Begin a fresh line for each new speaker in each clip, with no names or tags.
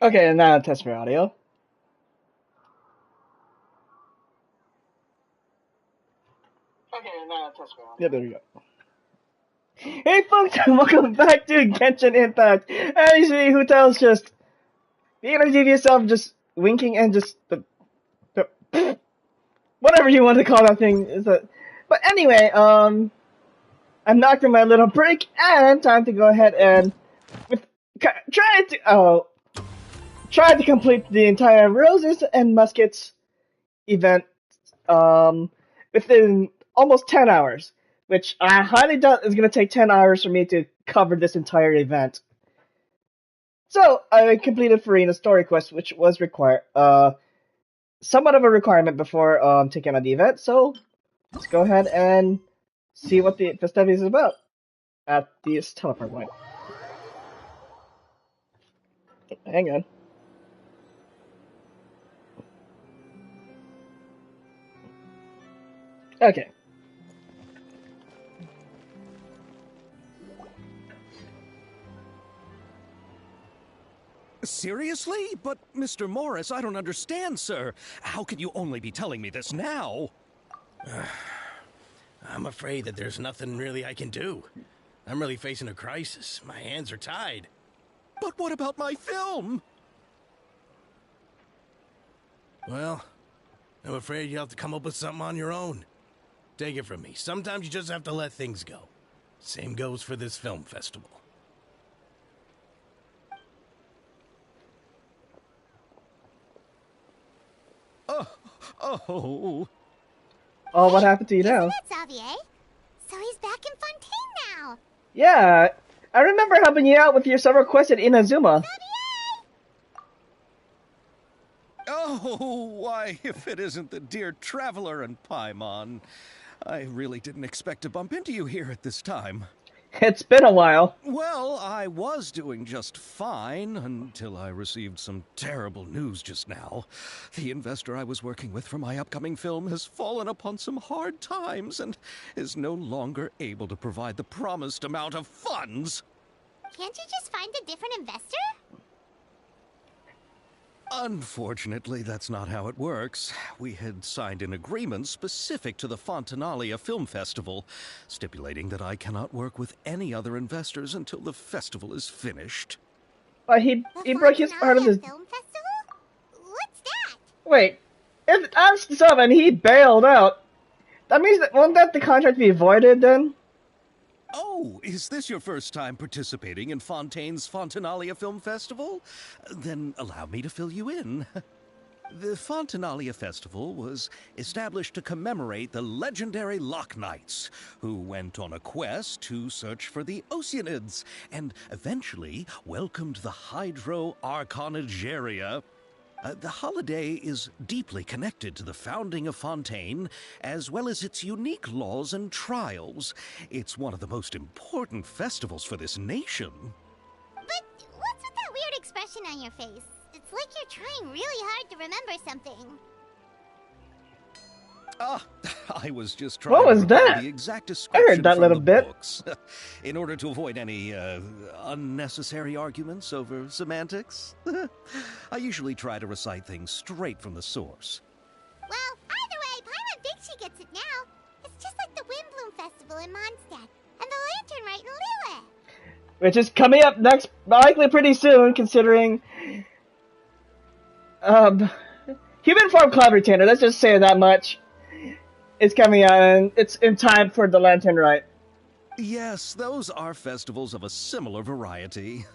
Okay, and now test for audio. Yeah, there we go. Hey folks, welcome back to Genshin Impact. Actually, who tells just the energy of yourself just winking and just the whatever you want to call that thing is that. But anyway, I'm knocked on my little break and time to go ahead and with try to complete the entire Roses and Muskets event within almost 10 hours, which I highly doubt is going to take 10 hours for me to cover this entire event. So, I completed Farina's story quest, which was somewhat of a requirement before taking on the event, so let's go ahead and see what the festivities is about at this teleport point. Hang on. Okay.
Seriously? But, Mr. Morris, I don't understand, sir. How can you only be telling me this now?
I'm afraid that there's nothing really I can do. I'm really facing a crisis. My hands are tied.
But what about my film?
Well, I'm afraid you'll have to come up with something on your own. Take it from me. Sometimes you just have to let things go. Same goes for this film festival.
Oh.
Oh, what happened to you now?
Isn't that Xavier? So he's back in Fontaine now.
Yeah, I remember helping you out with your several quests at Inazuma.
Oh, why, if it isn't the dear Traveler and Paimon. I really didn't expect to bump into you here at this time.
It's been a while.
Well, I was doing just fine until I received some terrible news just now. The investor I was working with for my upcoming film has fallen upon some hard times and is no longer able to provide the promised amount of funds.
Can't you just find a different investor?
Unfortunately, that's not how it works. We had signed an agreement specific to the Fontaine Film Festival, stipulating that I cannot work with any other investors until the festival is finished.
He broke his part of his
Film Festival? What's that?
Wait, if asked so and he bailed out, that means that won't that the contract be voided then?
Oh, is this your first time participating in Fontaine's Fontaine Film Festival? Then allow me to fill you in. The Fontaine Festival was established to commemorate the legendary Loch Knights, who went on a quest to search for the Oceanids, and eventually welcomed the Hydro Arconageria. The holiday is deeply connected to the founding of Fontaine, as well as its unique laws and trials. It's one of the most important festivals for this nation.
But what's with that weird expression on your face? It's like you're trying really hard to remember something.
I was just trying
What was
to recall
that?
the exact
I
description
heard that
from
little
the
bit.
books, in order to avoid any unnecessary arguments over semantics. I usually try to recite things straight from the source.
Well, either way, Paimon thinks she gets it now. It's just like the Windbloom Festival in Mondstadt, and the Lantern Rite in Lille.
Which is coming up next, likely pretty soon, considering Human Form Cloud Retainer. Let's just say that much. It's coming out, and it's in time for the Lantern Rite.
Yes, those are festivals of a similar variety.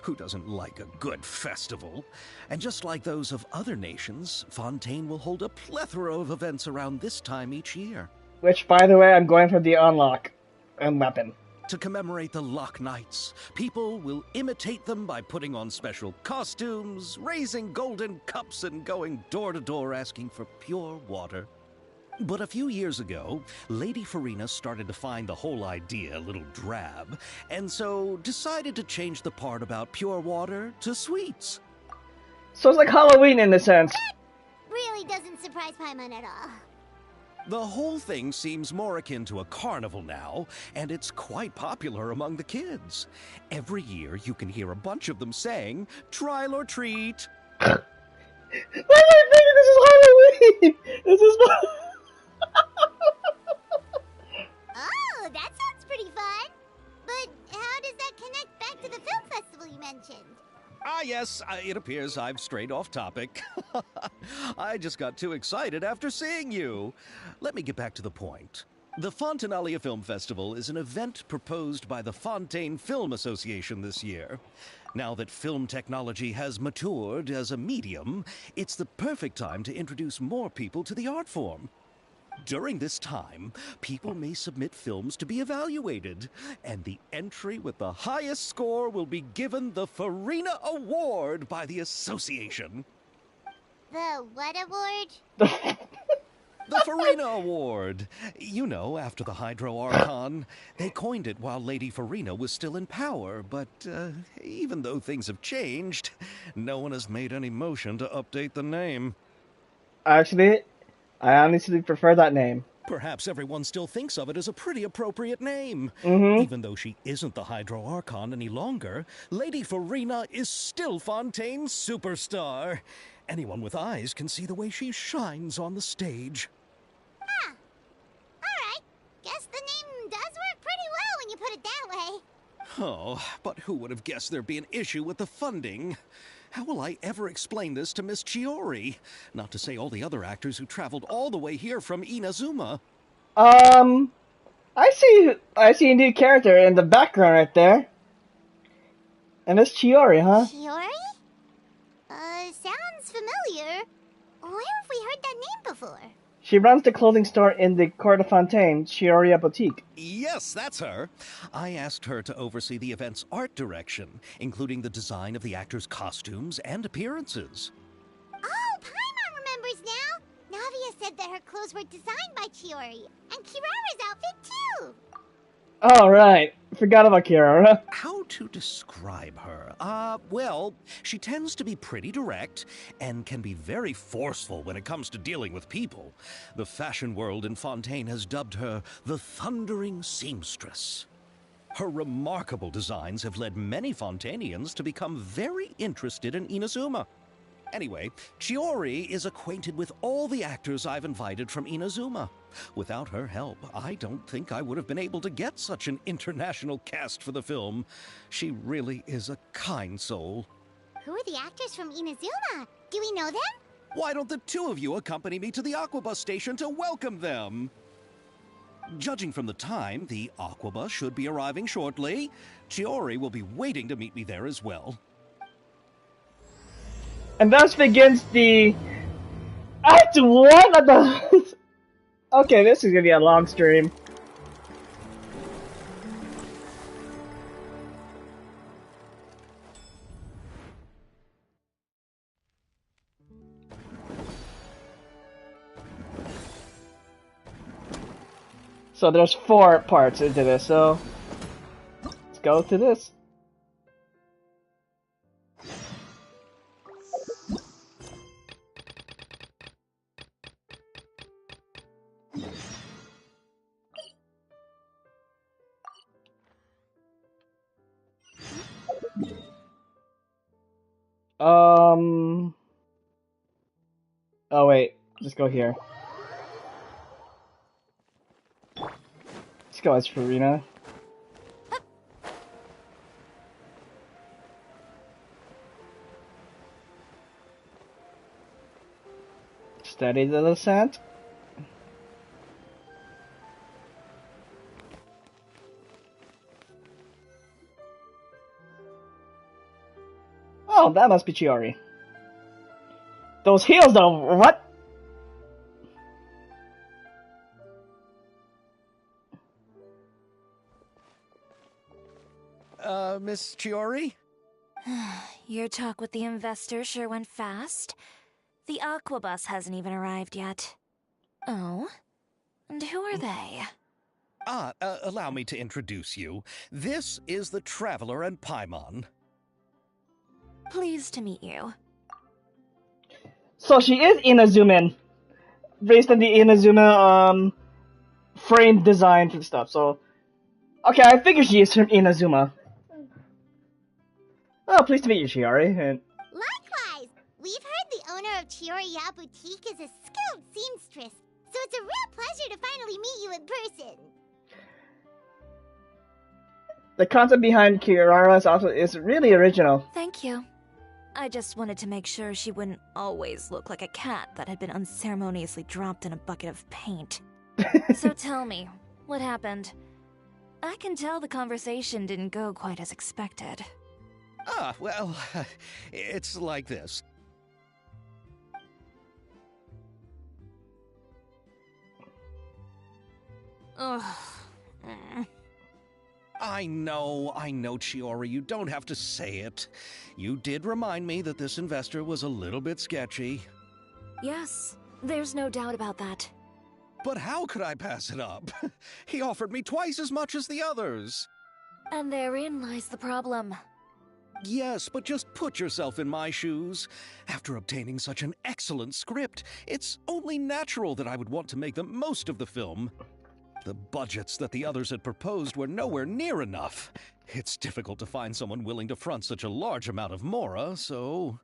Who doesn't like a good festival? And just like those of other nations, Fontaine will hold a plethora of events around this time each year.
Which, by the way, I'm going for the unlock and weapon.
To commemorate the Loch Knights, people will imitate them by putting on special costumes, raising golden cups, and going door to door asking for pure water. But a few years ago, Lady Farina started to find the whole idea a little drab, and so decided to change the part about pure water to sweets.
So it's like Halloween in a sense.
That really doesn't surprise Paimon at all.
The whole thing seems more akin to a carnival now, and it's quite popular among the kids. Every year you can hear a bunch of them saying, "Trial or treat."
Why am I thinking this is Halloween? This is.
Oh, that sounds pretty fun. But how does that connect back to the film festival you mentioned?
Ah, yes, it appears I've strayed off topic. I just got too excited after seeing you. Let me get back to the point. The Fontaine Film Festival is an event proposed by the Fontaine Film Association this year. Now that film technology has matured as a medium, it's the perfect time to introduce more people to the art form. During this time, people may submit films to be evaluated, and the entry with the highest score will be given the Farina Award by the association.
The what award?
The Farina Award. You know, after the Hydro Archon. They coined it while Lady Farina was still in power, but even though things have changed, no one has made any motion to update the name.
Actually, I honestly prefer that name.
Perhaps everyone still thinks of it as a pretty appropriate name.
Mm-hmm.
Even though she isn't the Hydro Archon any longer, Lady Farina is still Fontaine's superstar. Anyone with eyes can see the way she shines on the stage.
Huh. Alright. Guess the name does work pretty well when you put it that way.
Oh, but who would have guessed there'd be an issue with the funding? How will I ever explain this to Miss Chiori? Not to say all the other actors who traveled all the way here from Inazuma.
I see a new character in the background right there. And it's Chiori, huh?
Chiori? Sounds familiar. Where have we heard that name before?
She runs the clothing store in the Court of Fontaine, Chioria Boutique.
Yes, that's her. I asked her to oversee the event's art direction, including the design of the actors' costumes and appearances.
Oh, Paimon remembers now! Navia said that her clothes were designed by Chiori, and Kirara's outfit too!
Oh, right. Forgot about Kirara.
How to describe her? Well, she tends to be pretty direct and can be very forceful when it comes to dealing with people. The fashion world in Fontaine has dubbed her the Thundering Seamstress. Her remarkable designs have led many Fontainians to become very interested in Inazuma. Anyway, Chiori is acquainted with all the actors I've invited from Inazuma. Without her help, I don't think I would have been able to get such an international cast for the film. She really is a kind soul.
Who are the actors from Inazuma? Do we know them?
Why don't the two of you accompany me to the Aquabus station to welcome them? Judging from the time, the Aquabus should be arriving shortly. Chiori will be waiting to meet me there as well.
And thus begins the Act 1 of the... Okay, this is gonna be a long stream. So there's 4 parts into this, so let's go to this. Oh wait, just go here. Let's go as Farina. Steady the descent. Oh, that must be Chiori. Those heels though, what?
Miss Chiori?
Your talk with the investor sure went fast. The Aquabus hasn't even arrived yet. Oh? And who are they?
Allow me to introduce you. This is the Traveler and Paimon.
Pleased to meet you.
So she is Inazuman. based on the Inazuma frame design and stuff. So, okay, I figure she is from Inazuma. Oh, pleased to meet you, Shiori. And
Likewise! We've heard the owner of Chioriya Boutique is a skilled seamstress, so it's a real pleasure to finally meet you in person.
the concept behind Kirara is really original.
Thank you. I just wanted to make sure she wouldn't always look like a cat that had been unceremoniously dropped in a bucket of paint. So tell me, what happened? I can tell the conversation didn't go quite as expected.
Ah, well, it's like this.
Ugh.
I know, Chiori, you don't have to say it. You did remind me that this investor was a little bit sketchy.
Yes, there's no doubt about that.
But how could I pass it up? He offered me twice as much as the others.
And therein lies the problem.
Yes, but just put yourself in my shoes. After obtaining such an excellent script, it's only natural that I would want to make the most of the film. The budgets that the others had proposed were nowhere near enough. It's difficult to find someone willing to front such a large amount of mora, so...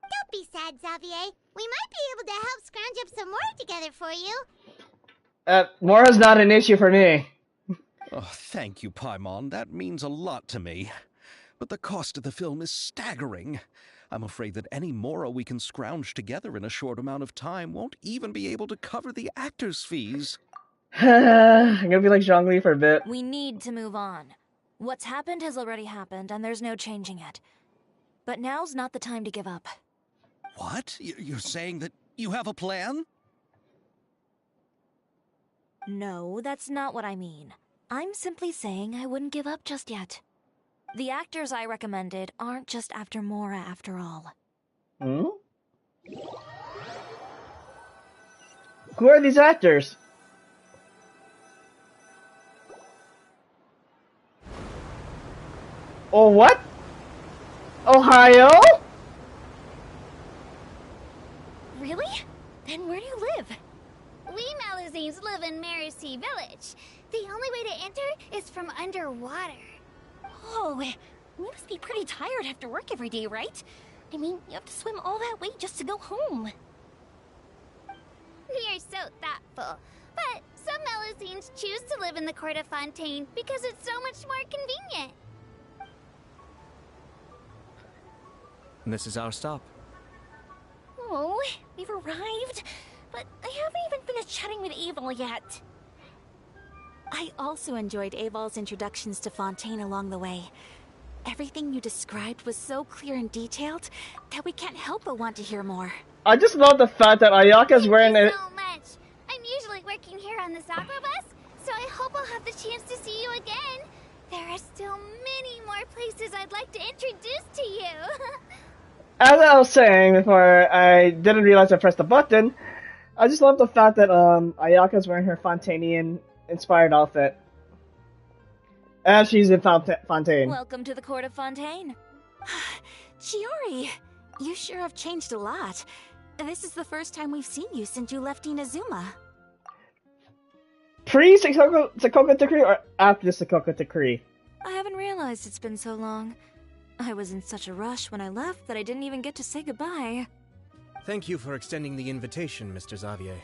Don't be sad, Xavier. We might be able to help scrounge up some more together for you.
Mora's not an issue for me.
Oh, thank you, Paimon. That means a lot to me. But the cost of the film is staggering. I'm afraid that any mora we can scrounge together in a short amount of time won't even be able to cover the actors' fees.
I'm gonna be like Zhongli for a bit.
We need to move on. What's happened has already happened, and there's no changing it. But now's not the time to give up.
What? You're saying that you have a plan?
No, that's not what I mean. I'm simply saying I wouldn't give up just yet. The actors I recommended aren't just after Mora after all.
Hmm? Who are these actors? Oh, what? Ohio?
Really? Then where do you live?
We Malazines live in Marcy Village. The only way to enter is from underwater.
Oh, you must be pretty tired after work every day, right? I mean, you have to swim all that way just to go home.
We are so thoughtful. But some Malazines choose to live in the court of Fontaine because it's so much more convenient.
This is our stop.
Oh, we've arrived. But I haven't even finished chatting with Aval yet. I also enjoyed Aval's introductions to Fontaine along the way. Everything you described was so clear and detailed that we can't help but want to hear more.
I just love the fact that Ayaka's wearing
Thank
it.
you so much. I'm usually working here on the Sakura bus, so I hope I'll have the chance to see you again. There are still many more places I'd like to introduce to you.
As I was saying before, I didn't realize I pressed the button. I just love the fact that Ayaka's wearing her Fontainian inspired outfit. And she's in Fontaine.
Welcome to the court of Fontaine.
Chiori, you sure have changed a lot. This is the first time we've seen you since you left Inazuma.
Pre-Sakoko decree or after the Sakoko decree?
I haven't realized it's been so long. I was in such a rush when I left that I didn't even get to say goodbye.
Thank you for extending the invitation, Mr. Xavier.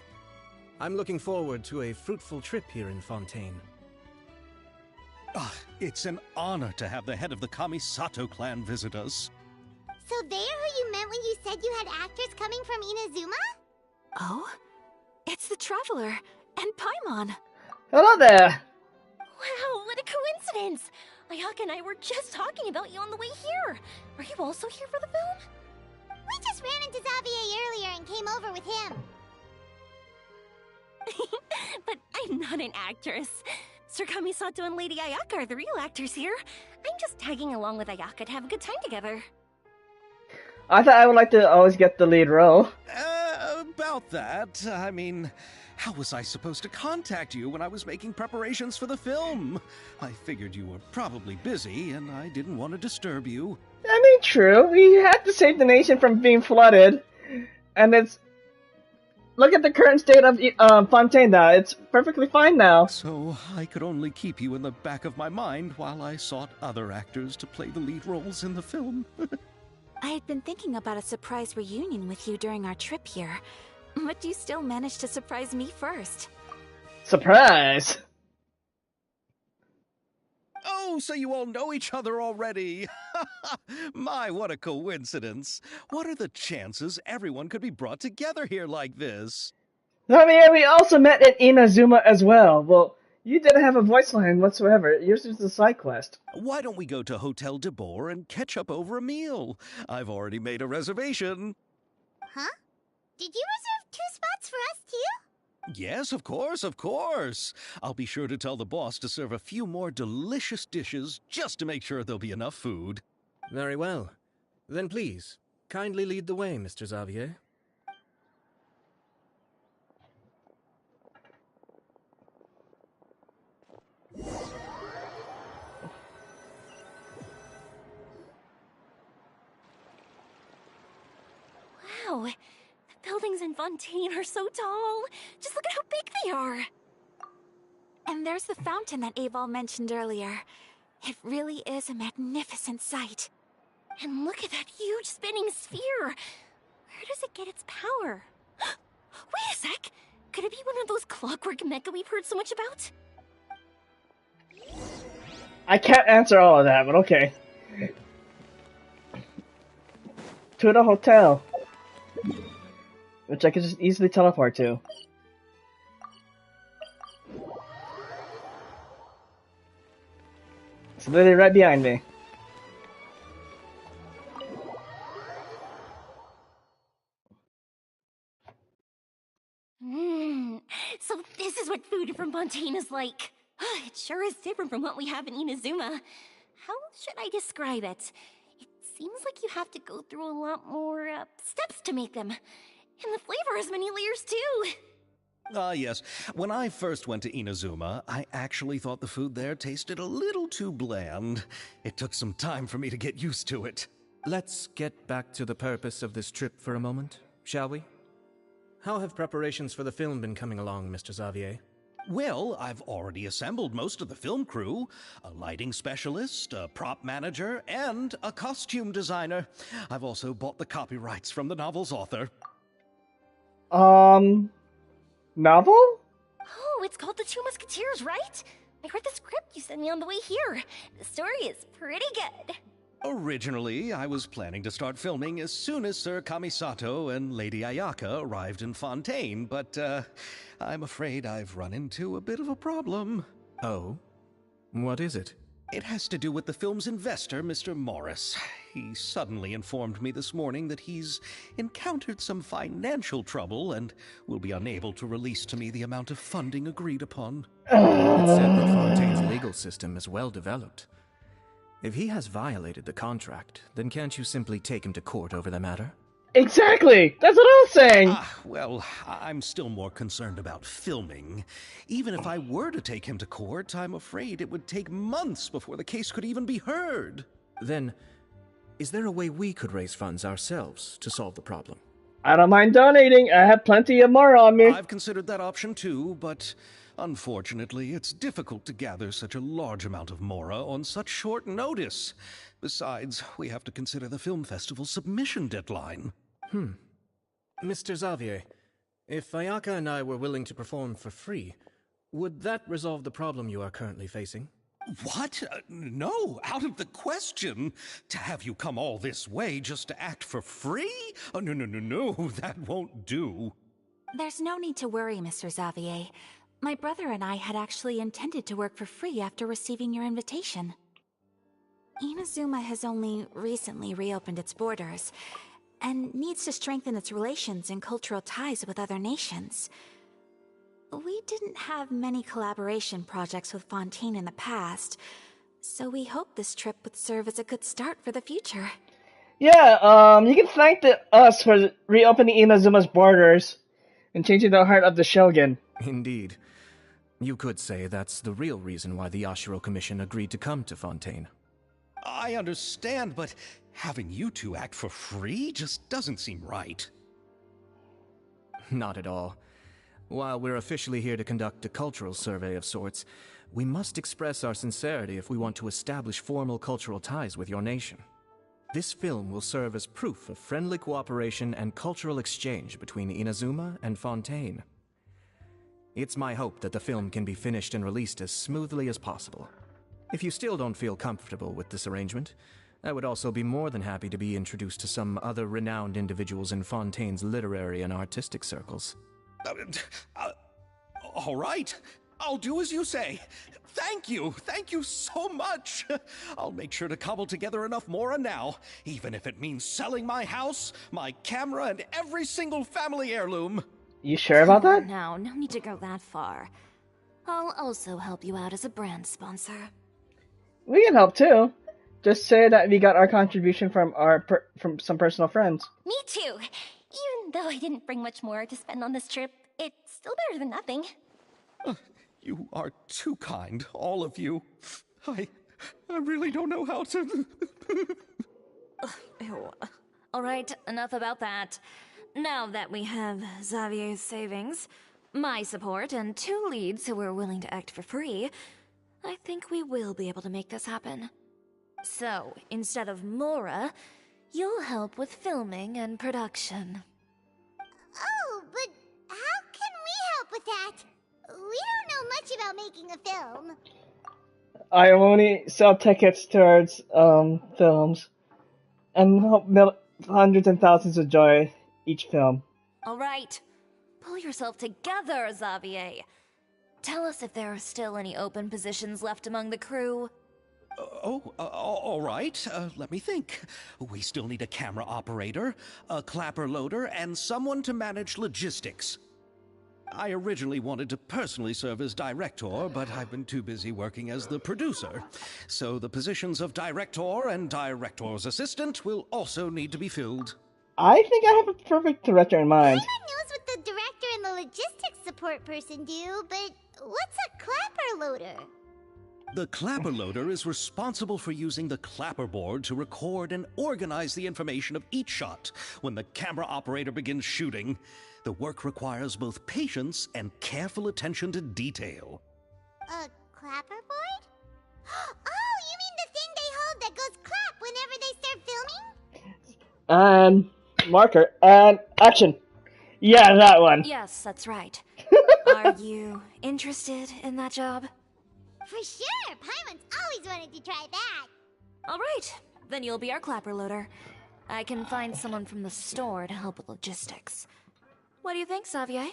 I'm looking forward to a fruitful trip here in Fontaine.
It's an honor to have the head of the Kamisato clan visit us.
So they're who you meant when you said you had actors coming from Inazuma?
Oh? It's the Traveler and Paimon.
Hello there!
Wow, what a coincidence! Ayaka and I were just talking about you on the way here. Are you also here for the film?
We just ran into Xavier earlier and came over with him.
But I'm not an actress. Sir Kamisato and Lady Ayaka are the real actors here. I'm just tagging along with Ayaka to have a good time together.
I thought I would like to always get the lead role.
About that, I mean, how was I supposed to contact you when I was making preparations for the film? I figured you were probably busy, and I didn't want to disturb you.
I mean, true. We had to save the nation from being flooded. And it's... look at the current state of Fontaine now. It's perfectly fine now.
So I could only keep you in the back of my mind while I sought other actors to play the lead roles in the film.
I had been thinking about a surprise reunion with you during our trip here, but you still managed to surprise me first.
Surprise!
Oh, so you all know each other already. My, what a coincidence. What are the chances everyone could be brought together here like this?
I mean, we also met at Inazuma as well. Well, you didn't have a voice line whatsoever. Yours was a side quest.
Why don't we go to Hotel de Boer and catch up over a meal? I've already made a reservation.
Huh? Did you reserve 2 spots for us too?
Yes, of course, of course. I'll be sure to tell the boss to serve a few more delicious dishes just to make sure there'll be enough food.
Very well. Then please, kindly lead the way, Mr. Xavier.
Wow, the buildings in Fontaine are so tall. Just look at how big they are. And there's the fountain that Aval mentioned earlier. It really is a magnificent sight. And look at that huge spinning sphere. Where does it get its power? Wait a sec. Could it be one of those clockwork mecha we've heard so much about?
I can't answer all of that, but okay. To the hotel. Which I could just easily teleport to. It's literally right behind me.
So this is what food from Fontaine is like. It sure is different from what we have in Inazuma. How should I describe it? It seems like you have to go through a lot more steps to make them. And the flavor has many layers too.
Ah, yes. When I first went to Inazuma, I actually thought the food there tasted a little too bland. It took some time for me to get used to it.
Let's get back to the purpose of this trip for a moment, shall we? How have preparations for the film been coming along, Mr. Xavier?
Well, I've already assembled most of the film crew. A lighting specialist, a prop manager, and a costume designer. I've also bought the copyrights from the novel's author.
Novel?
Oh, it's called The Two Musketeers, right? I read the script you sent me on the way here. The story is pretty good.
Originally, I was planning to start filming as soon as Sir Kamisato and Lady Ayaka arrived in Fontaine, but I'm afraid I've run into a bit of a problem.
Oh? What is it?
It has to do with the film's investor, Mr. Morris. He suddenly informed me this morning that he's encountered some financial trouble and will be unable to release to me the amount of funding agreed upon.
It's said that Fontaine's legal system is well developed. If he has violated the contract, then can't you simply take him to court over the matter?
Exactly! That's what I was saying!
Well, I'm still more concerned about filming. Even if I were to take him to court, I'm afraid it would take months before the case could even be heard.
Then, is there a way we could raise funds ourselves to solve the problem?
I don't mind donating. I have plenty of more on me.
I've considered that option too, but unfortunately, it's difficult to gather such a large amount of mora on such short notice. Besides, we have to consider the film festival's submission deadline.
Mr. Xavier, if Ayaka and I were willing to perform for free, would that resolve the problem you are currently facing?
What? No, out of the question. To have you come all this way just to act for free? No, that won't do.
There's no need to worry, Mr. Xavier. My brother and I had actually intended to work for free after receiving your invitation. Inazuma has only recently reopened its borders, and needs to strengthen its relations and cultural ties with other nations. We didn't have many collaboration projects with Fontaine in the past, so we hoped this trip would serve as a good start for the future.
Yeah, you can thank us for reopening Inazuma's borders and changing the heart of the Shogun.
Indeed. You could say that's the real reason why the Yashiro Commission agreed to come to Fontaine.
I understand, but having you two act for free just doesn't seem right.
not at all. While we're officially here to conduct a cultural survey of sorts, we must express our sincerity if we want to establish formal cultural ties with your nation. This film will serve as proof of friendly cooperation and cultural exchange between Inazuma and Fontaine. It's my hope that the film can be finished and released as smoothly as possible. If you still don't feel comfortable with this arrangement, I would also be more than happy to be introduced to some other renowned individuals in Fontaine's literary and artistic circles.
All right. I'll do as you say. Thank you so much. I'll make sure to cobble together enough mora now, even if it means selling my house, my camera, and every single family heirloom.
You sure about that?
No need to go that far. I'll also help you out as a brand sponsor.
We can help too. Just say that we got our contribution from from some personal friends.
Me too. Even though I didn't bring much more to spend on this trip, it's still better than nothing.
You are too kind, all of you. I really don't know how to...
Ew. All right, enough about that. Now that we have Xavier's savings, my support, and 2 leads who are willing to act for free, I think we will be able to make this happen. So, instead of Mora, you'll help with filming and production.
Oh, but how can we help with that? We don't know much about making a film.
I only sell tickets towards films, and hope hundreds and thousands enjoy each film.
All right, pull yourself together, Xavier. Tell us if there are still any open positions left among the crew.
All right. Let me think. We still need a camera operator, a clapper loader, and someone to manage logistics. I originally wanted to personally serve as director, but I've been too busy working as the producer. So the positions of director and director's assistant will also need to be filled.
I think I have a perfect director in mind.
Paimon knows what the director and the logistics support person do, but what's a clapper loader?
The clapper loader is responsible for using the clapper board to record and organize the information of each shot when the camera operator begins shooting. The work requires both patience and careful attention to detail.
A clapper board? Oh, you mean the thing they hold that goes clap whenever they start filming?
And marker, and action. Yeah, that one.
Yes, that's right. Are you interested in that job?
For sure! Paimon's always wanted to try that.
All right, then you'll be our clapper loader. I can find someone from the store to help with logistics. What do you think, Xavier?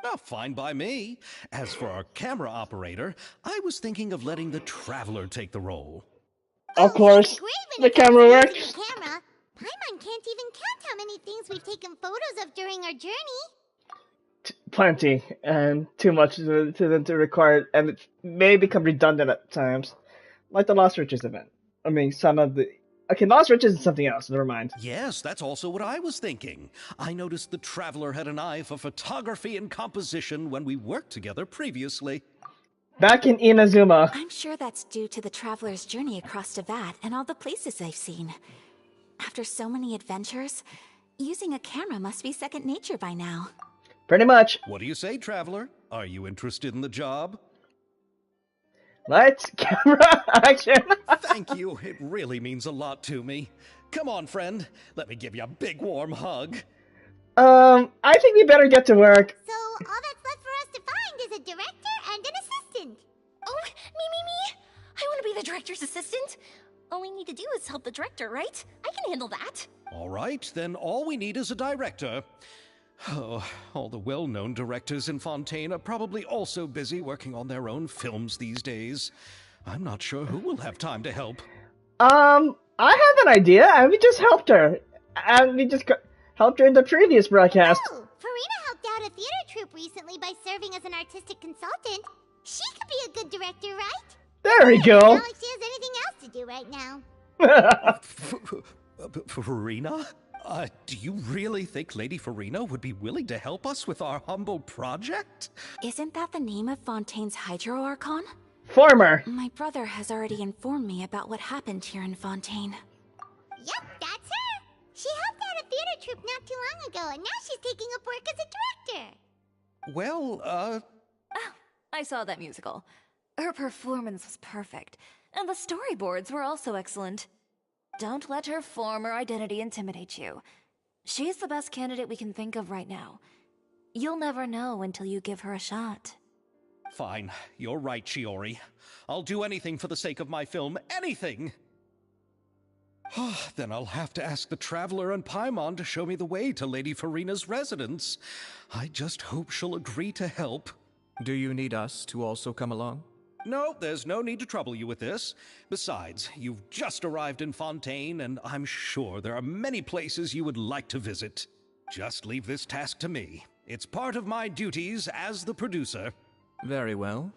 Well, fine by me. As for our camera operator, I was thinking of letting the Traveler take the role.
Of course, the camera works.
The camera. Paimon can't even count how many things we've taken photos of during our journey.
Plenty, and too much to them to record, and it may become redundant at times. Like the Lost Riches event. I mean, some of the... Okay, Lost Riches is something else, never mind.
Yes, that's also what I was thinking. I noticed the Traveler had an eye for photography and composition when we worked together previously.
Back in Inazuma.
I'm sure that's due to the traveler's journey across Teyvat and all the places they've seen. After so many adventures, using a camera must be second nature by now.
Pretty much.
What do you say, Traveler? Are you interested in the job?
Lights, camera, action.
Thank you. It really means a lot to me. Come on, friend. Let me give you a big warm hug.
I think we better get to work.
So all that's left for us to find is a director and an assistant.
Oh, me! I want to be the director's assistant. All we need to do is help the director, right? I can handle that.
All right, then all we need is a director. Oh, all the well-known directors in Fontaine are probably also busy working on their own films these days. I'm not sure who will have time to help.
I have an idea, and we just helped her. And we just helped her in the previous broadcast.
Oh, Farina helped out a theater troupe recently by serving as an artistic consultant. She could be a good director, right?
There we go.
Not like she has anything else to do right now.
Farina? Do you really think Lady Farina would be willing to help us with our humble project?
Isn't that the name of Fontaine's Hydro Archon?
Former.
My brother has already informed me about what happened here in Fontaine.
Yep, that's her. She helped out a theater trip not too long ago, and now she's taking up work as a director.
Well,
Oh, I saw that musical. Her performance was perfect, and the storyboards were also excellent. Don't let her former identity intimidate you. She's the best candidate we can think of right now. You'll never know until you give her a shot.
Fine. You're right, Shiori. I'll do anything for the sake of my film. Anything! Then I'll have to ask the Traveler and Paimon to show me the way to Lady Farina's residence. I just hope she'll agree to help.
Do you need us to also come along?
No, there's no need to trouble you with this. Besides, you've just arrived in Fontaine, and I'm sure there are many places you would like to visit. Just leave this task to me. It's part of my duties as the producer.
Very well.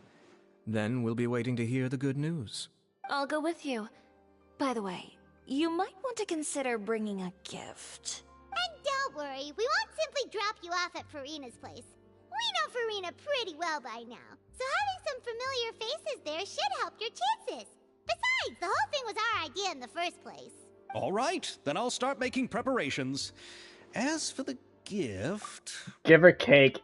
Then we'll be waiting to hear the good news.
I'll go with you. By the way, you might want to consider bringing a gift.
And don't worry, we won't simply drop you off at Farina's place. We know Farina pretty well by now, so having some familiar faces there should help your chances. Besides, the whole thing was our idea in the first place.
All right, then I'll start making preparations. As for the gift...
Give her cake.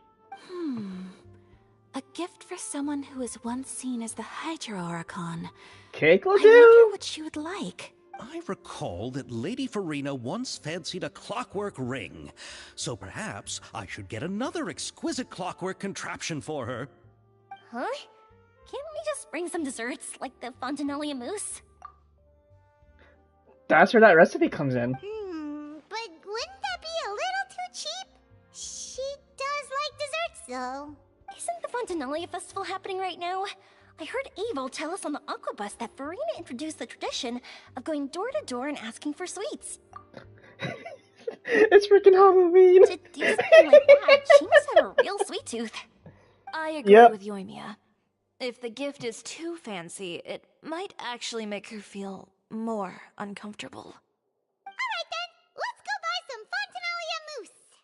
A gift for someone who was once seen as the Hydra Oricon.
Cake will
I wonder
do?
what she would like.
I recall that Lady Farina once fancied a clockwork ring, so perhaps I should get another exquisite clockwork contraption for her.
Huh? Can't we just bring some desserts, like the Fontanalia mousse?
That's where that recipe comes in.
But wouldn't that be a little too cheap? She does like desserts, though.
Isn't the Fontanalia Festival happening right now? I heard Abel tell us on the Aquabus that Farina introduced the tradition of going door to door and asking for sweets.
It's freaking Halloween.
To do something like that, she must have a real sweet tooth.
I agree
Yep.
with Yoimiya. If the gift is too fancy, it might actually make her feel more uncomfortable.
Alright then, let's go buy some Fontanalia mousse.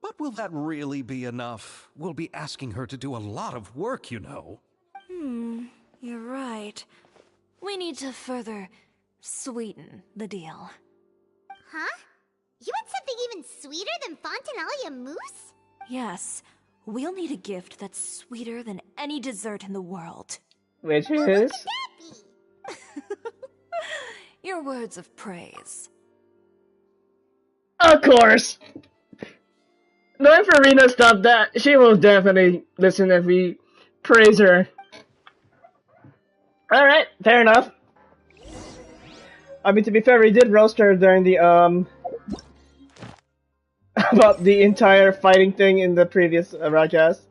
But will that really be enough? We'll be asking her to do a lot of work, you know.
You're right. We need to further sweeten the deal.
Huh? You want something even sweeter than Fontanalia mousse?
Yes, we'll need a gift that's sweeter than any dessert in the world.
Which
What
is...
could that be?
Your words of praise.
Of course! Knowing Farina stuff, that she will definitely listen if we praise her. Alright, fair enough. I mean, to be fair, we did roast her during the, about the entire fighting thing in the previous broadcast.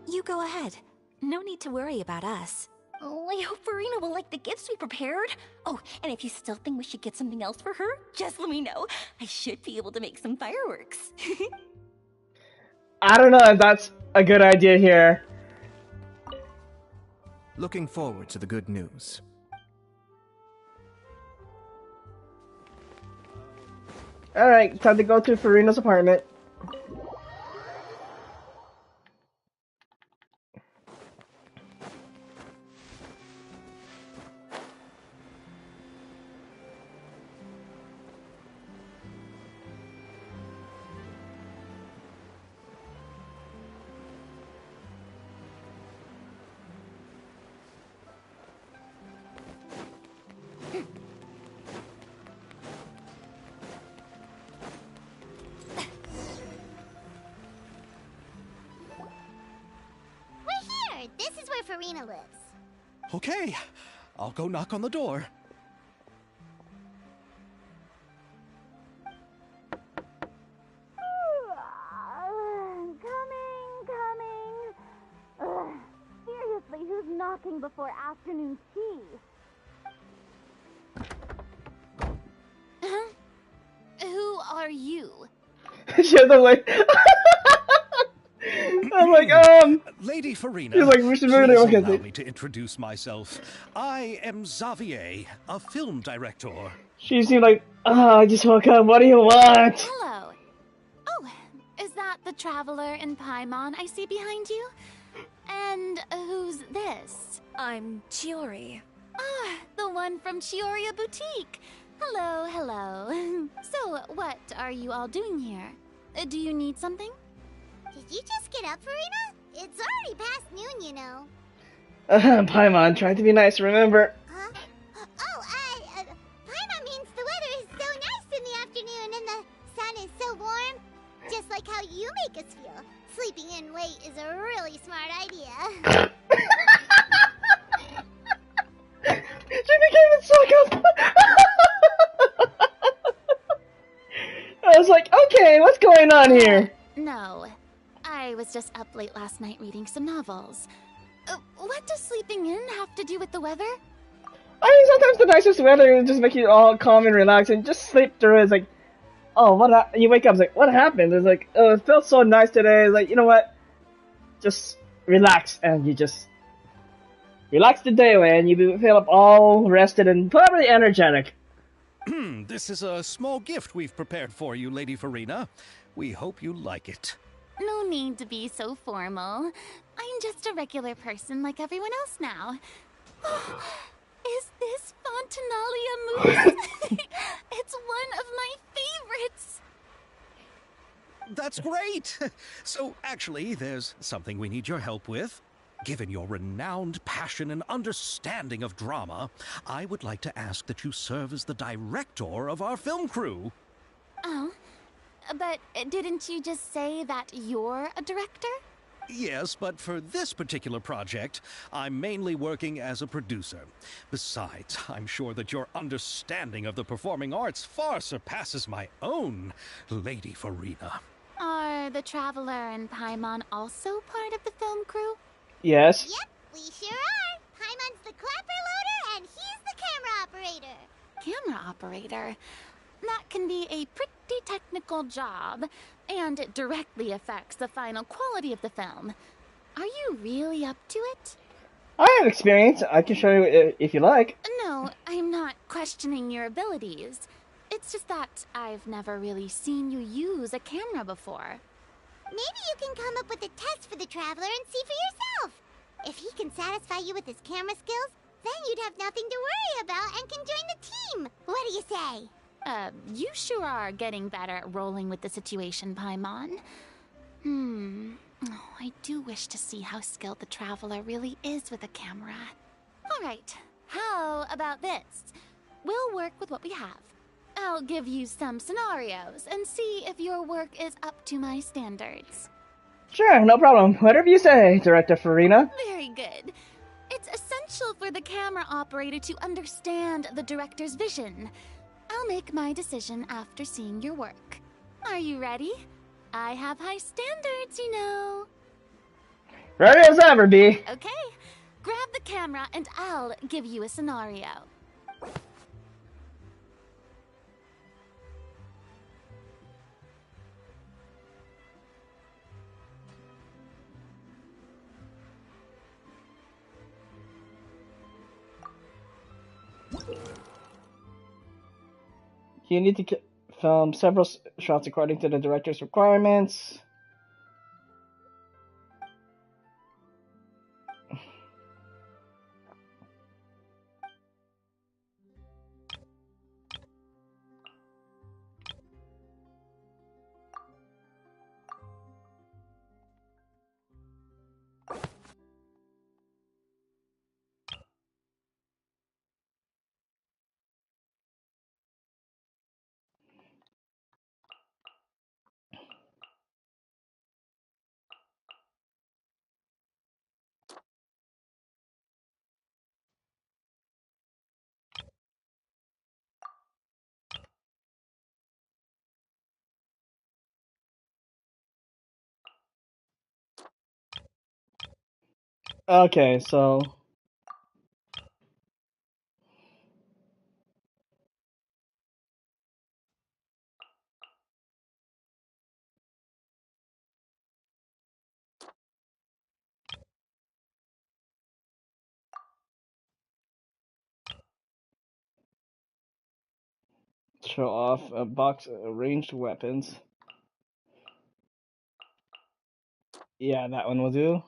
You go ahead. No need to worry about us. Oh, I hope Farina will like the gifts we prepared. Oh, and if you still think we should get something else for her, just let me know. I should be able to make some fireworks.
I don't know if that's a good idea here.
Looking forward to the good news.
Alright, time to go to Farina's apartment.
We're here. This is where Farina lives.
Okay, I'll go knock on the door.
Coming. Seriously, who's knocking before afternoon tea?
Who are you?
She has a like... I'm like,
Lady Farina,
She's like, we should move it.
please
Okay,
allow
see.
me to introduce myself. I am Xavier, a film director.
she seemed like, I just woke up, what do you want?
Hello. Oh, is that the Traveler and Paimon I see behind you? And who's this?
I'm Chiori.
Ah, the one from Chioria Boutique. Hello, hello. So, what are you all doing here? Do you need something?
Did you just get up, Farina? It's already past noon, you know.
Paimon, trying to be nice, remember?
Huh? Oh, Paimon means the weather is so nice in the afternoon and the sun is so warm. Just like how you make us feel. Sleeping in late is a really smart idea.
She became a psycho. I was like, okay, what's going on here?
No. I was just up late last night reading some novels. What does sleeping in have to do with the weather?
I mean, sometimes the nicest weather just make you all calm and relaxed and just sleep through it. It's like, oh, you wake up, it's like, what happened? It's like, oh, it felt so nice today. It's like, you know what? Just relax, and you just relax the day away, and you feel up all rested and probably energetic.
This is a small gift we've prepared for you, Lady Farina. We hope you like it.
No need to be so formal. I'm just a regular person like everyone else now. Is this Fontanalia mousse? It's one of my favorites.
That's great! So, actually, there's something we need your help with. Given your renowned passion and understanding of drama, I would like to ask that you serve as the director of our film crew.
Oh, but didn't you just say that you're a director?
Yes, but for this particular project, I'm mainly working as a producer. Besides, I'm sure that your understanding of the performing arts far surpasses my own, Lady Farina.
Are the Traveler and Paimon also part of the film crew?
Yes.
Yep, we sure are. Paimon's the clapper loader and he's the camera operator.
Camera operator? That can be a pretty technical job, and it directly affects the final quality of the film. Are you really up to it?
I have experience. I can show you if you like.
No, I'm not questioning your abilities. It's just that I've never really seen you use a camera before.
Maybe you can come up with a test for the Traveler and see for yourself. If he can satisfy you with his camera skills, then you'd have nothing to worry about and can join the team. What do you say?
You sure are getting better at rolling with the situation, Paimon. Oh, I do wish to see how skilled the Traveler really is with a camera. Alright, how about this? We'll work with what we have. I'll give you some scenarios and see if your work is up to my standards.
Sure, no problem. Whatever you say, Director Farina.
Very good. It's essential for the camera operator to understand the director's vision. I'll make my decision after seeing your work. Are you ready? I have high standards, you know.
Ready as ever, B.
Okay, grab the camera and I'll give you a scenario.
You need to film several shots according to the director's requirements. Okay, so show off a box of ranged weapons. Yeah, that one will do.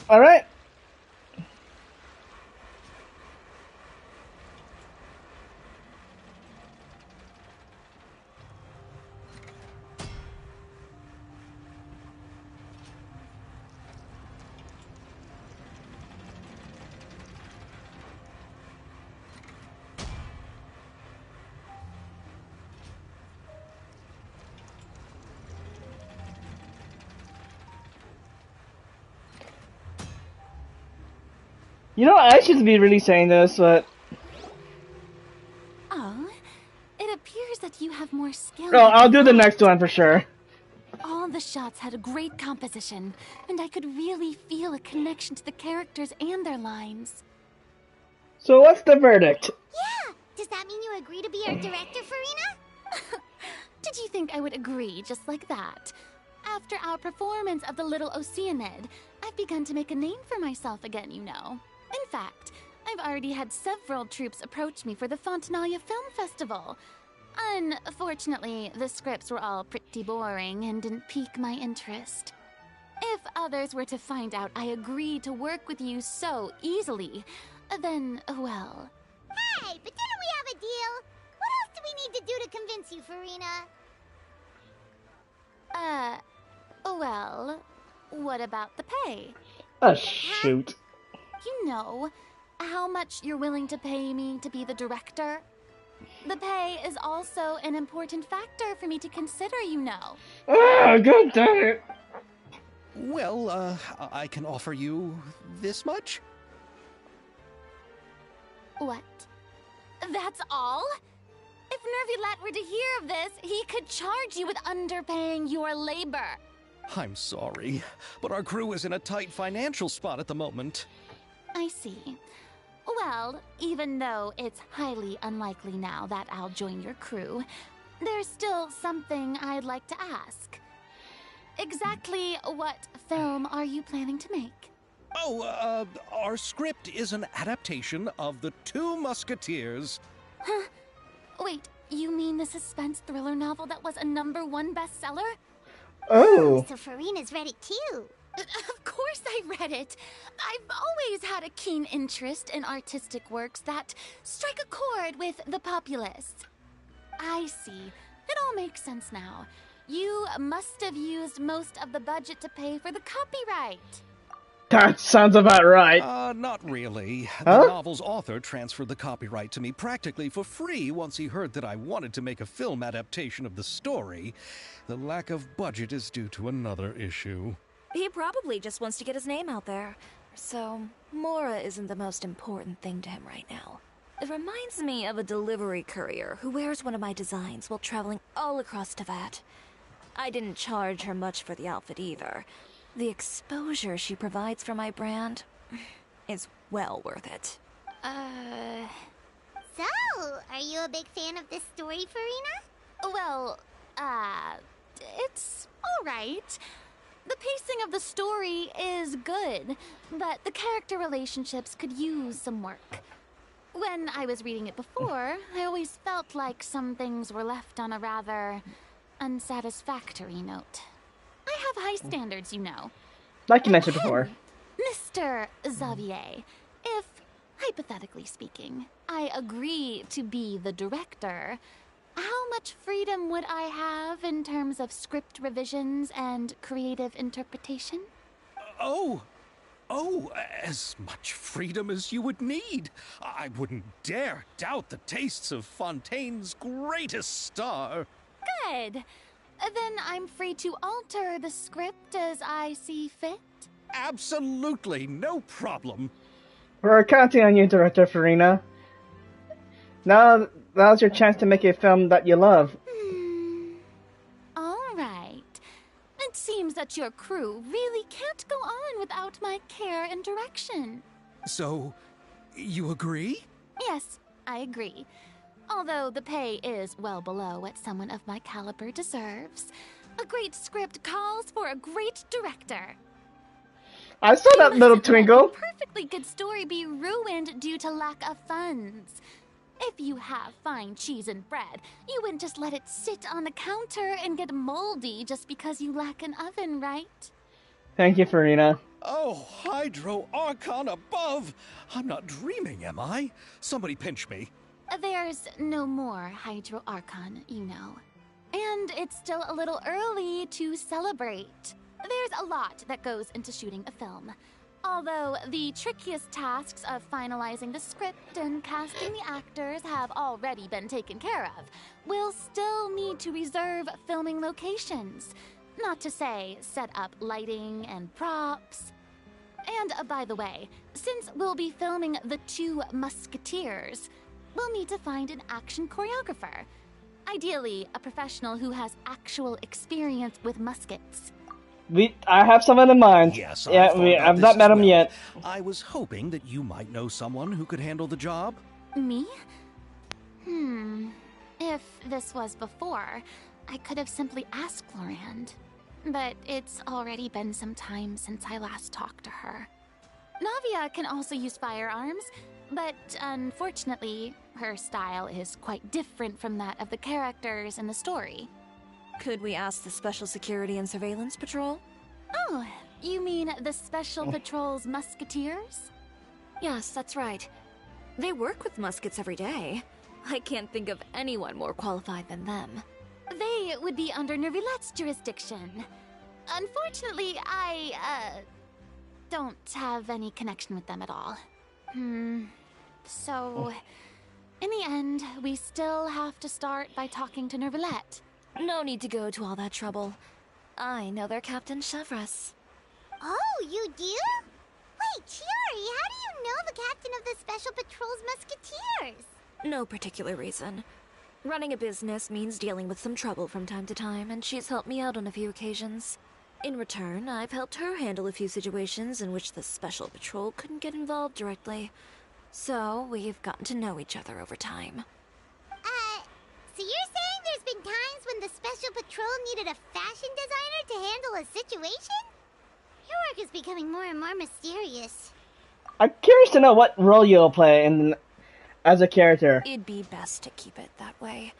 All right. You know, I should be really saying this, but
Oh, it appears that you have more skill.
no,
than
I'll
I
do the
thought.
next one for sure.
All the shots had a great composition, and I could really feel a connection to the characters and their lines.
So what's the verdict?
Yeah! Does that mean you agree to be our director, Farina?
Did you think I would agree just like that? After our performance of the Little Oceanid, I've begun to make a name for myself again, you know. In fact, I've already had several troops approach me for the Fontaine Film Festival. Unfortunately, the scripts were all pretty boring and didn't pique my interest. If others were to find out I agreed to work with you so easily, then, well...
Hey, but didn't we have a deal? What else do we need to do to convince you, Farina?
Well, what about the pay?
Oh, shoot.
You know, how much you're willing to pay me to be the director? The pay is also an important factor for me to consider, you know.
Ah, god damn it.
Well, I can offer you this much?
What? That's all? If Nervylat were to hear of this, he could charge you with underpaying your labor.
I'm sorry, but our crew is in a tight financial spot at the moment.
I see. Well, even though it's highly unlikely now that I'll join your crew, there's still something I'd like to ask. Exactly what film are you planning to make?
Oh, our script is an adaptation of The Two Musketeers.
Huh? Wait, you mean the suspense thriller novel that was a #1 bestseller?
Oh.
So Farina's read it too.
Of course I read it. I've always had a keen interest in artistic works that strike a chord with the populace. I see. It all makes sense now. You must have used most of the budget to pay for the copyright.
That sounds about right.
Not really.
Huh?
The novel's author transferred the copyright to me practically for free once he heard that I wanted to make a film adaptation of the story. The lack of budget is due to another issue.
He probably just wants to get his name out there. So, Mora isn't the most important thing to him right now. It reminds me of a delivery courier who wears one of my designs while traveling all across Teyvat. I didn't charge her much for the outfit either. The exposure she provides for my brand is well worth it.
So, are you a big fan of this story, Farina?
Well, it's alright. The pacing of the story is good, but the character relationships could use some work. When I was reading it before, I always felt like some things were left on a rather unsatisfactory note. I have high standards, you know.
Like you mentioned before.
Mr. Xavier, if, hypothetically speaking, I agree to be the director, how much freedom would I have in terms of script revisions and creative interpretation?
Oh, as much freedom as you would need. I wouldn't dare doubt the tastes of Fontaine's greatest star.
Good. Then I'm free to alter the script as I see fit?
Absolutely, no problem.
We're counting on you, Director Farina. Now's your chance to make a film that you love.
All right. It seems that your crew really can't go on without my care and direction.
So, you agree?
Yes, I agree. Although the pay is well below what someone of my caliber deserves, A great script calls for a great director.
I saw that
You
little
mustn't let
twinkle.
a perfectly good story be ruined due to lack of funds. If you have fine cheese and bread, you wouldn't just let it sit on the counter and get moldy just because you lack an oven, right?
Thank you, Farina.
Oh, Hydro Archon above! I'm not dreaming, am I? Somebody pinch me.
There's no more Hydro Archon, you know. And it's still a little early to celebrate. There's a lot that goes into shooting a film. Although the trickiest tasks of finalizing the script and casting the actors have already been taken care of, we'll still need to reserve filming locations. Not to say set up lighting and props. And by the way, since we'll be filming the 2 Musketeers, we'll need to find an action choreographer. Ideally, a professional who has actual experience with muskets.
I have someone in mind.
Yes,
Yeah, I've not met him yet.
I was hoping that you might know someone who could handle the job.
Me? If this was before, I could have simply asked Florand. But it's already been some time since I last talked to her. Navia can also use firearms, but unfortunately, her style is quite different from that of the characters in the story.
Could we ask the Special Security and Surveillance Patrol?
Oh, you mean the Special Patrol's Musketeers?
Yes, that's right. They work with muskets every day. I can't think of anyone more qualified than them.
They would be under Nervilette's jurisdiction. Unfortunately, I don't have any connection with them at all. So, in the end, we still have to start by talking to Nervilette.
No need to go to all that trouble. I know their Captain Chevres.
Oh, you do? Wait, Chiori, how do you know the captain of the Special Patrol's Musketeers?
No particular reason. Running a business means dealing with some trouble from time to time, and she's helped me out on a few occasions. In return, I've helped her handle a few situations in which the Special Patrol couldn't get involved directly. So, we've gotten to know each other over time.
So you're saying there's been times when the Special Patrol needed a fashion designer to handle a situation? Your work is becoming more and more mysterious.
I'm curious to know what role you'll play as a character.
It'd be best to keep it that way.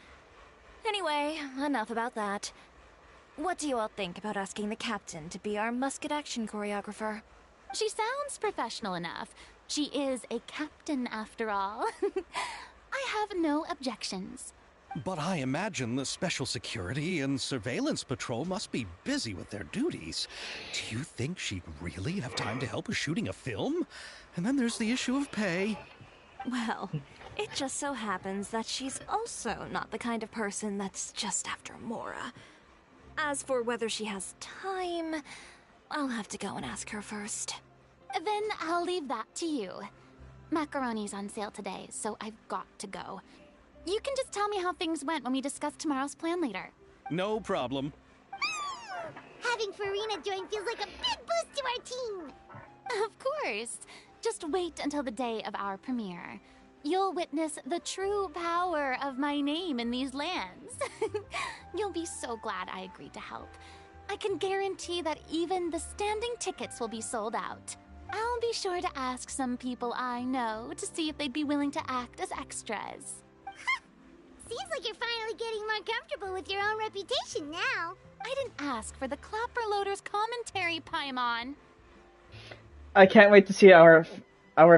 Anyway, enough about that. What do you all think about asking the captain to be our musket action choreographer?
She sounds professional enough. She is a captain after all. I have no objections.
But I imagine the Special Security and Surveillance Patrol must be busy with their duties. Do you think she'd really have time to help with shooting a film? And then there's the issue of pay.
Well, it just so happens that she's also not the kind of person that's just after Mora. As for whether she has time, I'll have to go and ask her first.
Then I'll leave that to you. Macaroni's on sale today, so I've got to go. You can just tell me how things went when we discuss tomorrow's plan later.
No problem.
Having Farina join feels like a big boost to our team.
Of course. Just wait until the day of our premiere. You'll witness the true power of my name in these lands. You'll be so glad I agreed to help. I can guarantee that even the standing tickets will be sold out. I'll be sure to ask some people I know to see if they'd be willing to act as extras.
Seems like you're finally getting more comfortable with your own reputation now.
I didn't ask for the Clapper Loader's commentary, Paimon.
I can't wait to see our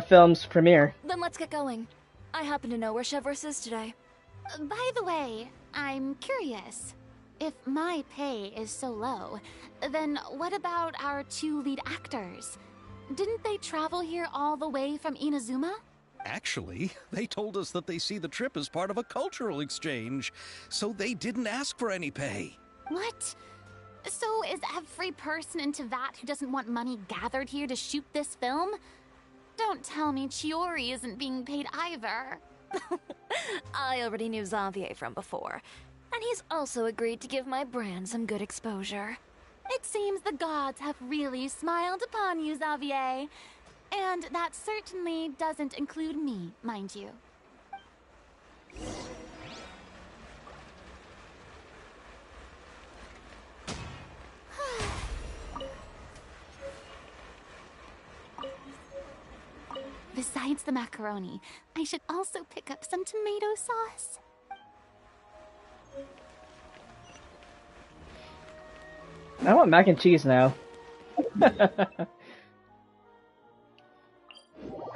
film's premiere.
Then let's get going. I happen to know where Chevres is today.
By the way, I'm curious. If my pay is so low, then what about our 2 lead actors? Didn't they travel here all the way from Inazuma?
Actually, they told us that they see the trip as part of a cultural exchange, so they didn't ask for any pay.
What? So is every person in Teyvat who doesn't want money gathered here to shoot this film? Don't tell me Chiori isn't being paid either.
I already knew Xavier from before, and he's also agreed to give my brand some good exposure.
It seems the gods have really smiled upon you, Xavier. And that certainly doesn't include me, mind you. Besides the macaroni, I should also pick up some tomato sauce.
I want mac and cheese now.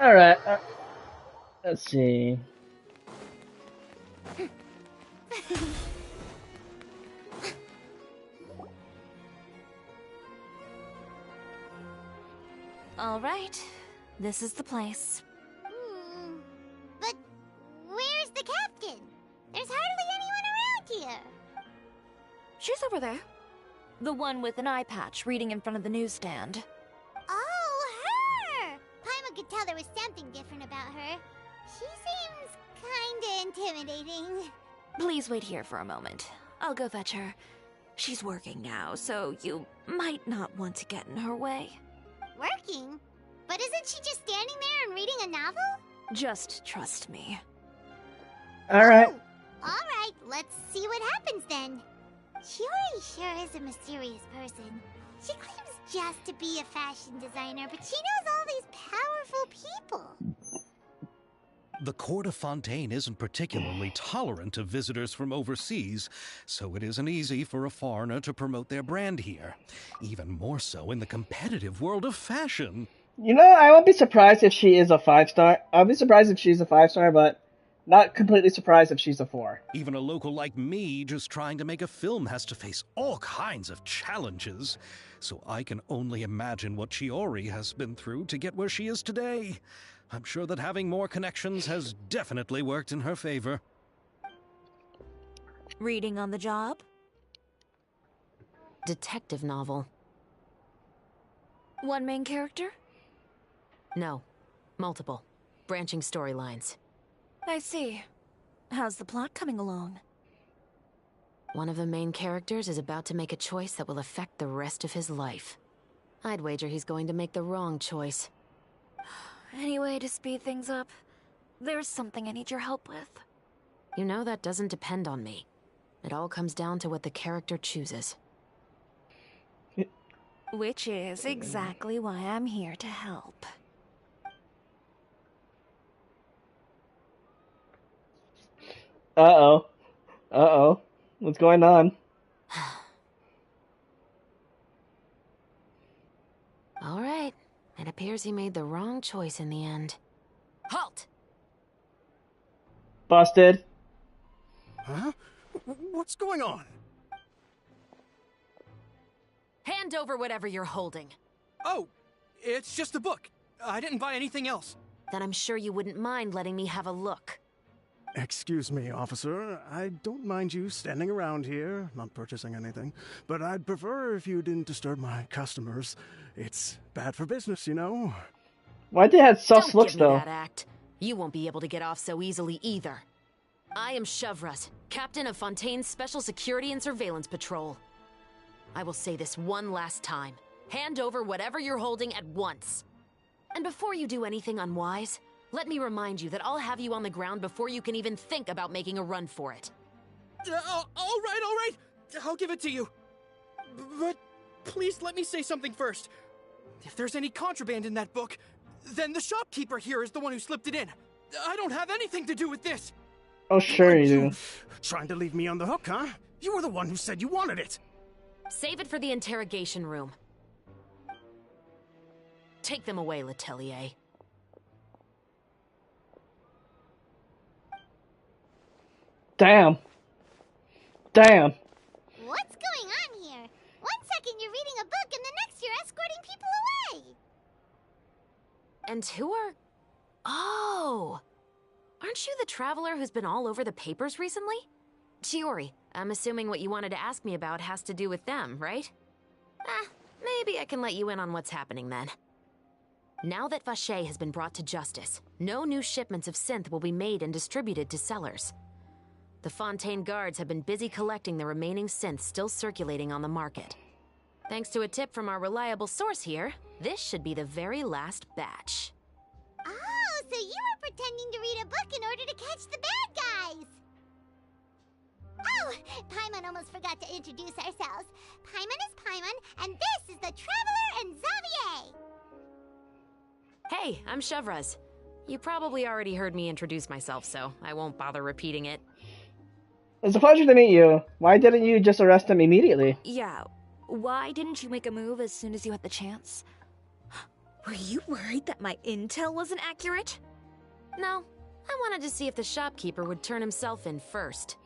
Alright, let's see.
All right, this is the place.
But where's the captain? There's hardly anyone around here.
She's over there. The one with an eye patch reading in front of the newsstand.
Oh, her! Paimon could tell there was something different about her. She seems kinda intimidating.
Please wait here for a moment. I'll go fetch her. She's working now, so you might not want to get in her way.
Working? But isn't she just standing there and reading a novel?
Just trust me.
Alright.
Oh, alright, let's see what happens then. Shiori sure is a mysterious person. She claims just to be a fashion designer, but she knows all these powerful people.
The court of Fontaine isn't particularly tolerant of visitors from overseas, so it isn't easy for a foreigner to promote their brand here. Even more so in the competitive world of fashion.
You know, I won't be surprised if she is a 5-star. I'll be surprised if she's a 5-star, but not completely surprised if she's a 4.
Even a local like me just trying to make a film has to face all kinds of challenges. So I can only imagine what Shiori has been through to get where she is today. I'm sure that having more connections has definitely worked in her favor.
Reading on the job?
Detective novel.
One main character?
No. Multiple. Branching storylines.
I see. How's the plot coming along?
One of the main characters is about to make a choice that will affect the rest of his life. I'd wager he's going to make the wrong choice.
Any way to speed things up? There's something I need your help with.
You know that doesn't depend on me. It all comes down to what the character chooses.
Which is exactly why I'm here to help.
Uh-oh. Uh-oh. What's going on?
All right. It appears he made the wrong choice in the end. Halt!
Busted.
Huh? What's going on?
Hand over whatever you're holding.
Oh, it's just a book. I didn't buy anything else.
Then I'm sure you wouldn't mind letting me have a look.
Excuse me, officer. I don't mind you standing around here, not purchasing anything, but I'd prefer if you didn't disturb my customers. It's bad for business, you know.
Why they have sus
Don't
looks
give me
though?
that act. You won't be able to get off so easily either. I am Chevraz, captain of Fontaine's Special Security and Surveillance Patrol. I will say this one last time. Hand over whatever you're holding at once. And before you do anything unwise, let me remind you that I'll have you on the ground before you can even think about making a run for it.
All right. I'll give it to you. But please let me say something first. If there's any contraband in that book, then the shopkeeper here is the one who slipped it in. I don't have anything to do with this.
Oh, sure you do.
Trying to leave me on the hook, huh? You were the one who said you wanted it.
Save it for the interrogation room. Take them away, Letelier.
Damn. Damn.
What's going on here? One second you're reading a book and the next you're escorting people away.
And who are... Oh! Aren't you the traveler who's been all over the papers recently? Shiori, I'm assuming what you wanted to ask me about has to do with them, right? Maybe I can let you in on what's happening then. Now that Vacher has been brought to justice, no new shipments of synth will be made and distributed to sellers. The Fontaine guards have been busy collecting the remaining synths still circulating on the market. Thanks to a tip from our reliable source here, this should be the very last batch.
Oh, so you were pretending to read a book in order to catch the bad guys. Oh, Paimon almost forgot to introduce ourselves. Paimon is Paimon, and this is the Traveler and Xavier.
Hey, I'm Chevraz. You probably already heard me introduce myself, so I won't bother repeating it.
It's a pleasure to meet you. Why didn't you just arrest him immediately?
Yeah, why didn't you make a move as soon as you had the chance? Were you worried that my intel wasn't accurate?
No, I wanted to see if the shopkeeper would turn himself in first.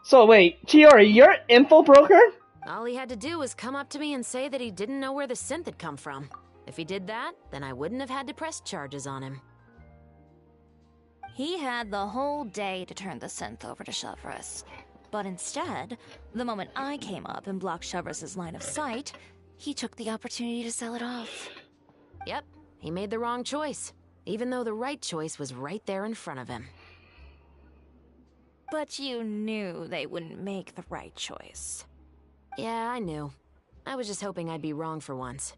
So wait, Chiori, you're info broker?
All he had to do was come up to me and say that he didn't know where the synth had come from. If he did that, then I wouldn't have had to press charges on him.
He had the whole day to turn the synth over to Chevreuse. But instead, the moment I came up and blocked Chevreus's line of sight, he took the opportunity to sell it off.
Yep, he made the wrong choice, even though the right choice was right there in front of him.
But you knew they wouldn't make the right choice.
Yeah, I knew. I was just hoping I'd be wrong for once.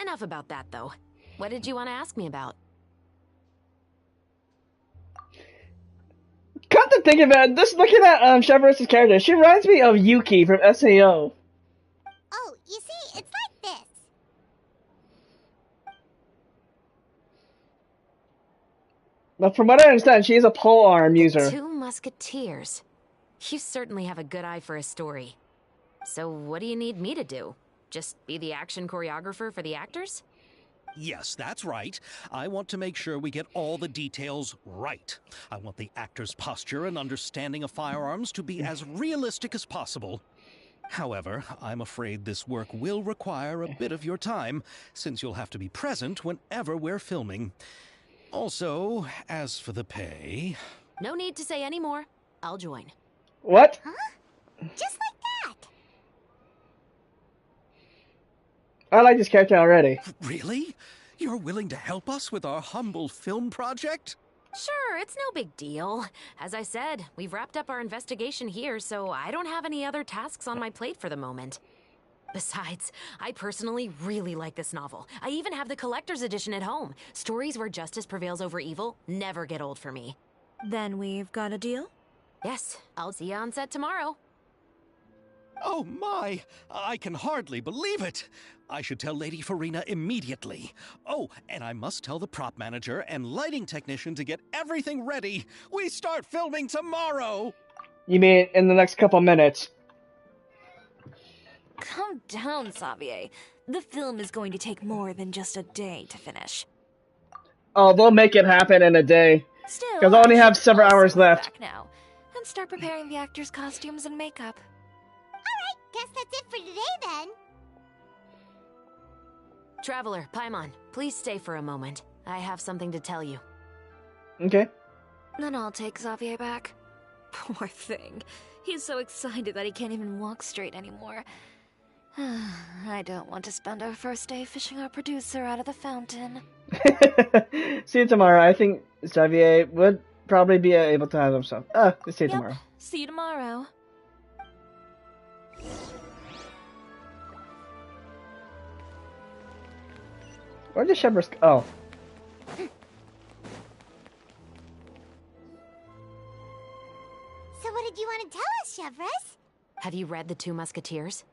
Enough about that, though. What did you want to ask me about?
Come to think of it, just looking at Chevrouse's character, she reminds me of Yuki from SAO.
Oh, you see, it's like this.
But from what I understand, she is a polearm user.
Two Musketeers. You certainly have a good eye for a story. So what do you need me to do? Just be the action choreographer for the actors?
Yes, that's right. I want to make sure we get all the details right. I want the actor's posture and understanding of firearms to be as realistic as possible. However, I'm afraid this work will require a bit of your time, since you'll have to be present whenever we're filming. Also, as for the pay...
No need to say any more. I'll join.
What?
Huh? Just like that.
I like this character already.
Really? You're willing to help us with our humble film project?
Sure, it's no big deal. As I said, we've wrapped up our investigation here, so I don't have any other tasks on my plate for the moment. Besides, I personally really like this novel. I even have the collector's edition at home. Stories where justice prevails over evil never get old for me.
Then we've got a deal?
Yes, I'll see you on set tomorrow.
Oh my! I can hardly believe it! I should tell Lady Farina immediately. Oh, and I must tell the prop manager and lighting technician to get everything ready. We start filming tomorrow!
You mean in the next couple minutes?
Calm down, Xavier. The film is going to take more than just a day to finish.
Oh, they'll make it happen in a day.
Still,
Because I only have
should
several
also
hours
go
left.
back now and start preparing the actors' costumes and makeup.
Alright, guess that's it for today then.
Traveler, Paimon, please stay for a moment. I have something to tell you.
Okay.
Then I'll take Xavier back. Poor thing. He's so excited that he can't even walk straight anymore. I don't want to spend our first day fishing our producer out of the fountain.
See you tomorrow. I think Xavier would probably be able to have himself. See you tomorrow.
See you tomorrow.
Where did Shepard go? Oh.
So what did you want to tell us, Chevreuse?
Have you read The Two Musketeers?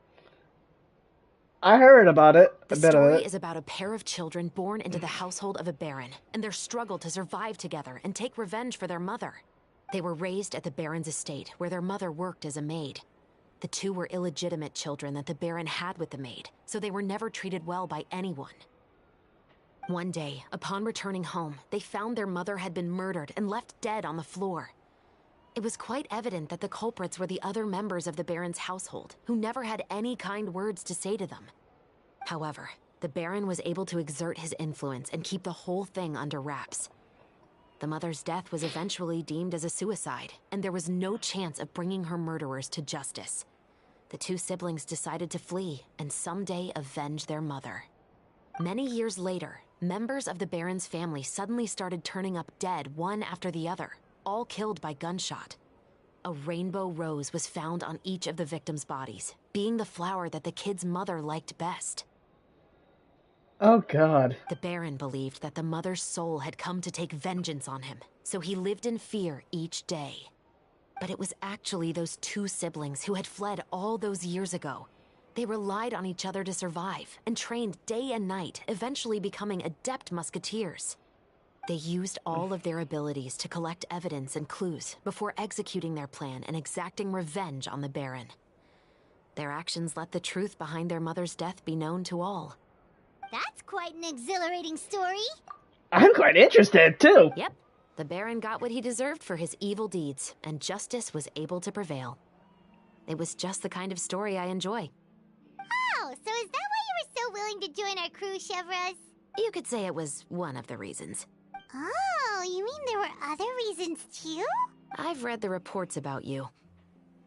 I heard about it.
The
A bit of
story
it.
is about a pair of children born into the household of a baron, and their struggle to survive together and take revenge for their mother. They were raised at the baron's estate, where their mother worked as a maid. The two were illegitimate children that the baron had with the maid, so they were never treated well by anyone. One day, upon returning home, they found their mother had been murdered and left dead on the floor. It was quite evident that the culprits were the other members of the baron's household, who never had any kind words to say to them. However, the baron was able to exert his influence and keep the whole thing under wraps. The mother's death was eventually deemed as a suicide, and there was no chance of bringing her murderers to justice. The two siblings decided to flee and someday avenge their mother. Many years later, members of the baron's family suddenly started turning up dead one after the other, all killed by gunshot. A rainbow rose was found on each of the victims' bodies, being the flower that the kid's mother liked best.
Oh god.
The Baron believed that the mother's soul had come to take vengeance on him, so he lived in fear each day. But it was actually those two siblings who had fled all those years ago They relied on each other to survive and trained day and night, eventually becoming adept musketeers. They used all of their abilities to collect evidence and clues before executing their plan and exacting revenge on the Baron. Their actions let the truth behind their mother's death be known to all.
That's quite an exhilarating story.
I'm quite interested, too.
Yep. The Baron got what he deserved for his evil deeds, and justice was able to prevail. It was just the kind of story I enjoy.
Oh, so is that why you were so willing to join our crew, Chevros?
You could say it was one of the reasons.
Oh, you mean there were other reasons too?
I've read the reports about you.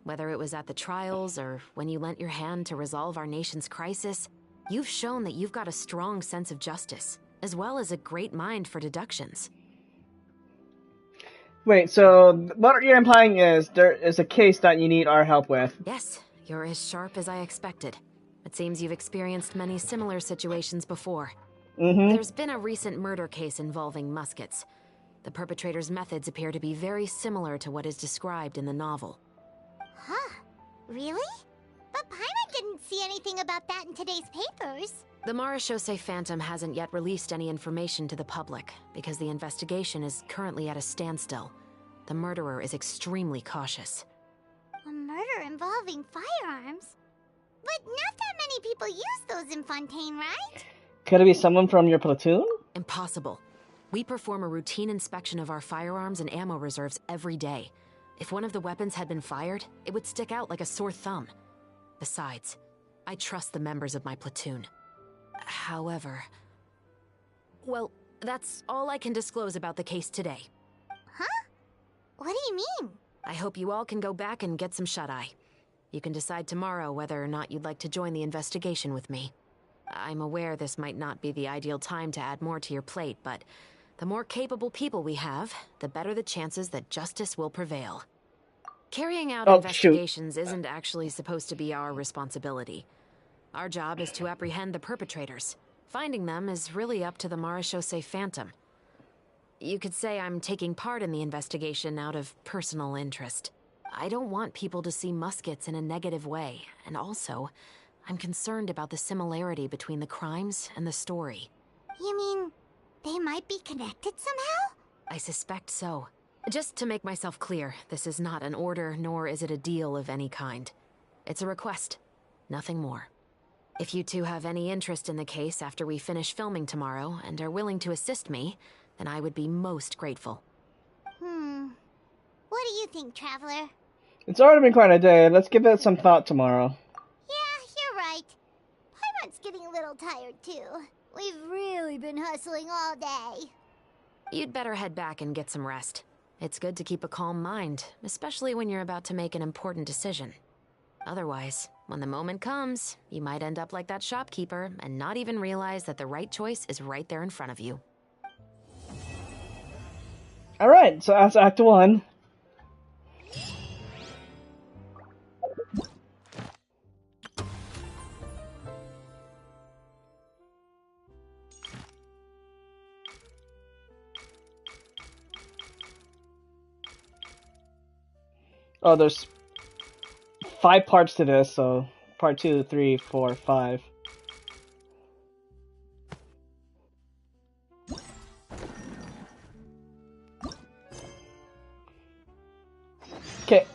Whether it was at the trials or when you lent your hand to resolve our nation's crisis, you've shown that you've got a strong sense of justice, as well as a great mind for deductions.
Wait, so what you're implying is there is a case that you need our help with?
Yes, you're as sharp as I expected. It seems you've experienced many similar situations before. There's been a recent murder case involving Muskets. The perpetrator's methods appear to be very similar to what is described in the novel.
Huh? Really? But Paimon didn't see anything about that in today's papers.
The Marechaussee Phantom hasn't yet released any information to the public because the investigation is currently at a standstill. The murderer is extremely cautious.
A murder involving firearms? But not that many people use those in Fontaine, right?
Could it be someone from your platoon?
Impossible. We perform a routine inspection of our firearms and ammo reserves every day. If one of the weapons had been fired, it would stick out like a sore thumb. Besides, I trust the members of my platoon. However... Well, that's all I can disclose about the case today.
Huh? What do you mean?
I hope you all can go back and get some shut-eye. You can decide tomorrow whether or not you'd like to join the investigation with me. I'm aware this might not be the ideal time to add more to your plate, but the more capable people we have, the better the chances that justice will prevail. Carrying out investigations isn't actually supposed to be our responsibility. Our job is to apprehend the perpetrators. Finding them is really up to the Marechaussee Phantom. You could say I'm taking part in the investigation out of personal interest. I don't want people to see Muskets in a negative way, and also, I'm concerned about the similarity between the crimes and the story.
You mean they might be connected somehow?
I suspect so. Just to make myself clear, this is not an order, nor is it a deal of any kind. It's a request, nothing more. If you two have any interest in the case after we finish filming tomorrow and are willing to assist me, then I would be most grateful.
What do you think, Traveler?
It's already been quite a day. Let's give it some thought tomorrow.
Yeah, you're right. Paimon's getting a little tired, too. We've really been hustling all day.
You'd better head back and get some rest. It's good to keep a calm mind, especially when you're about to make an important decision. Otherwise, when the moment comes, you might end up like that shopkeeper and not even realize that the right choice is right there in front of you.
Alright, so that's Act 1. Oh, there's 5 parts to this, so part 2, 3, 4, 5. Okay,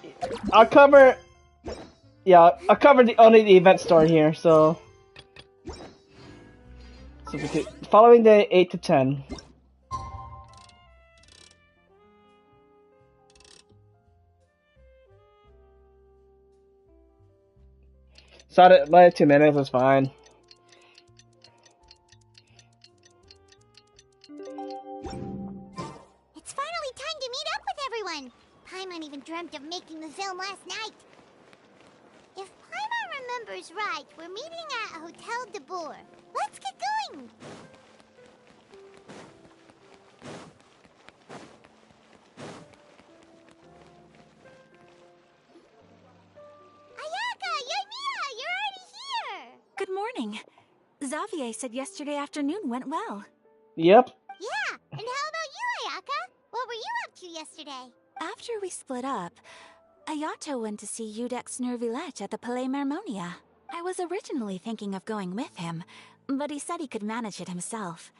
I'll cover only the event story here, so following day 8 to 10. So my 2 minutes is fine.
It's finally time to meet up with everyone. Paimon even dreamt of making the film last night. If Paimon remembers right, we're meeting at Hotel de Boer. Let's get going.
Good morning. Xavier said yesterday afternoon went well.
Yep.
Yeah, and how about you, Ayaka? What were you up to yesterday?
After we split up, Ayato went to see Udex Nervillette at the Palais Mermonia. I was originally thinking of going with him, but he said he could manage it himself.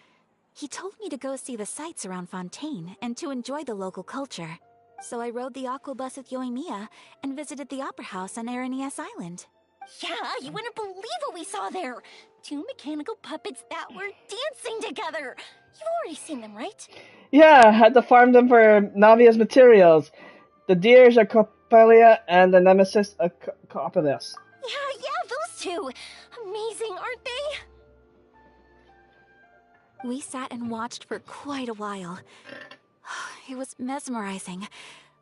He told me to go see the sights around Fontaine and to enjoy the local culture. So I rode the aqua bus with Yoimiya and visited the opera house on Aranias Island.
Yeah, you wouldn't believe what we saw there! 2 mechanical puppets that were dancing together! You've already seen them, right?
Yeah, had to farm them for Navia's materials. The deers are Coppelia and the nemesis are Coppelius.
Yeah, those two! Amazing, aren't they?
We sat and watched for quite a while. It was mesmerizing.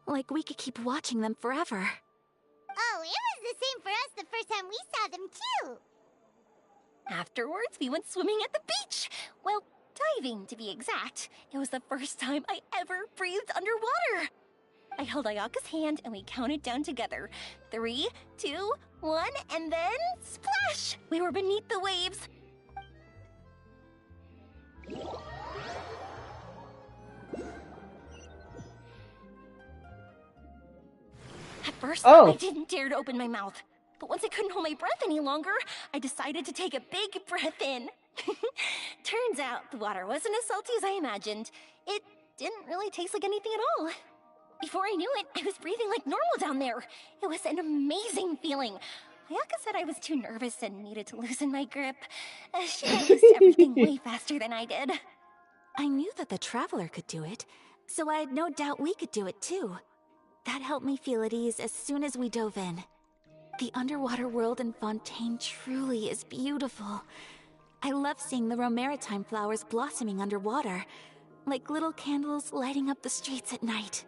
Like we could keep watching them forever.
Oh, it was the same for us the first time we saw them, too.
Afterwards, we went swimming at the beach. Well, diving, to be exact. It was the first time I ever breathed underwater. I held Ayaka's hand and we counted down together. 3, 2, 1, and then splash! We were beneath the waves. At first, I didn't dare to open my mouth. But once I couldn't hold my breath any longer, I decided to take a big breath in. Turns out the water wasn't as salty as I imagined. It didn't really taste like anything at all. Before I knew it, I was breathing like normal down there. It was an amazing feeling. Ayaka said I was too nervous and needed to loosen my grip. She got used to everything way faster than I did.
I knew that the Traveler could do it, so I had no doubt we could do it too. That helped me feel at ease as soon as we dove in. The underwater world in Fontaine truly is beautiful. I love seeing the romaritime flowers blossoming underwater, like little candles lighting up the streets at night.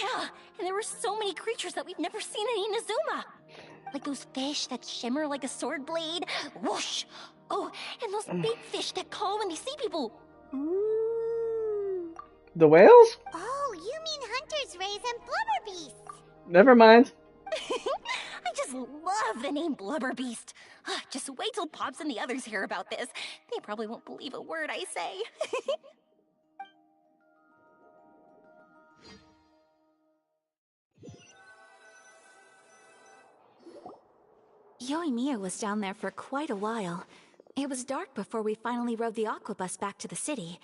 Yeah, and there were so many creatures that we've never seen in Inazuma. Like those fish that shimmer like a sword blade. Whoosh! Oh, and those big fish that call when they see people. Ooh.
The whales?
Oh, you mean Hunter's Rays and Blubber Beasts.
Never mind.
I just love the name Blubber Beast. Just wait till Pops and the others hear about this. They probably won't believe a word I say.
Yoimiya was down there for quite a while. It was dark before we finally rode the aqua bus back to the city.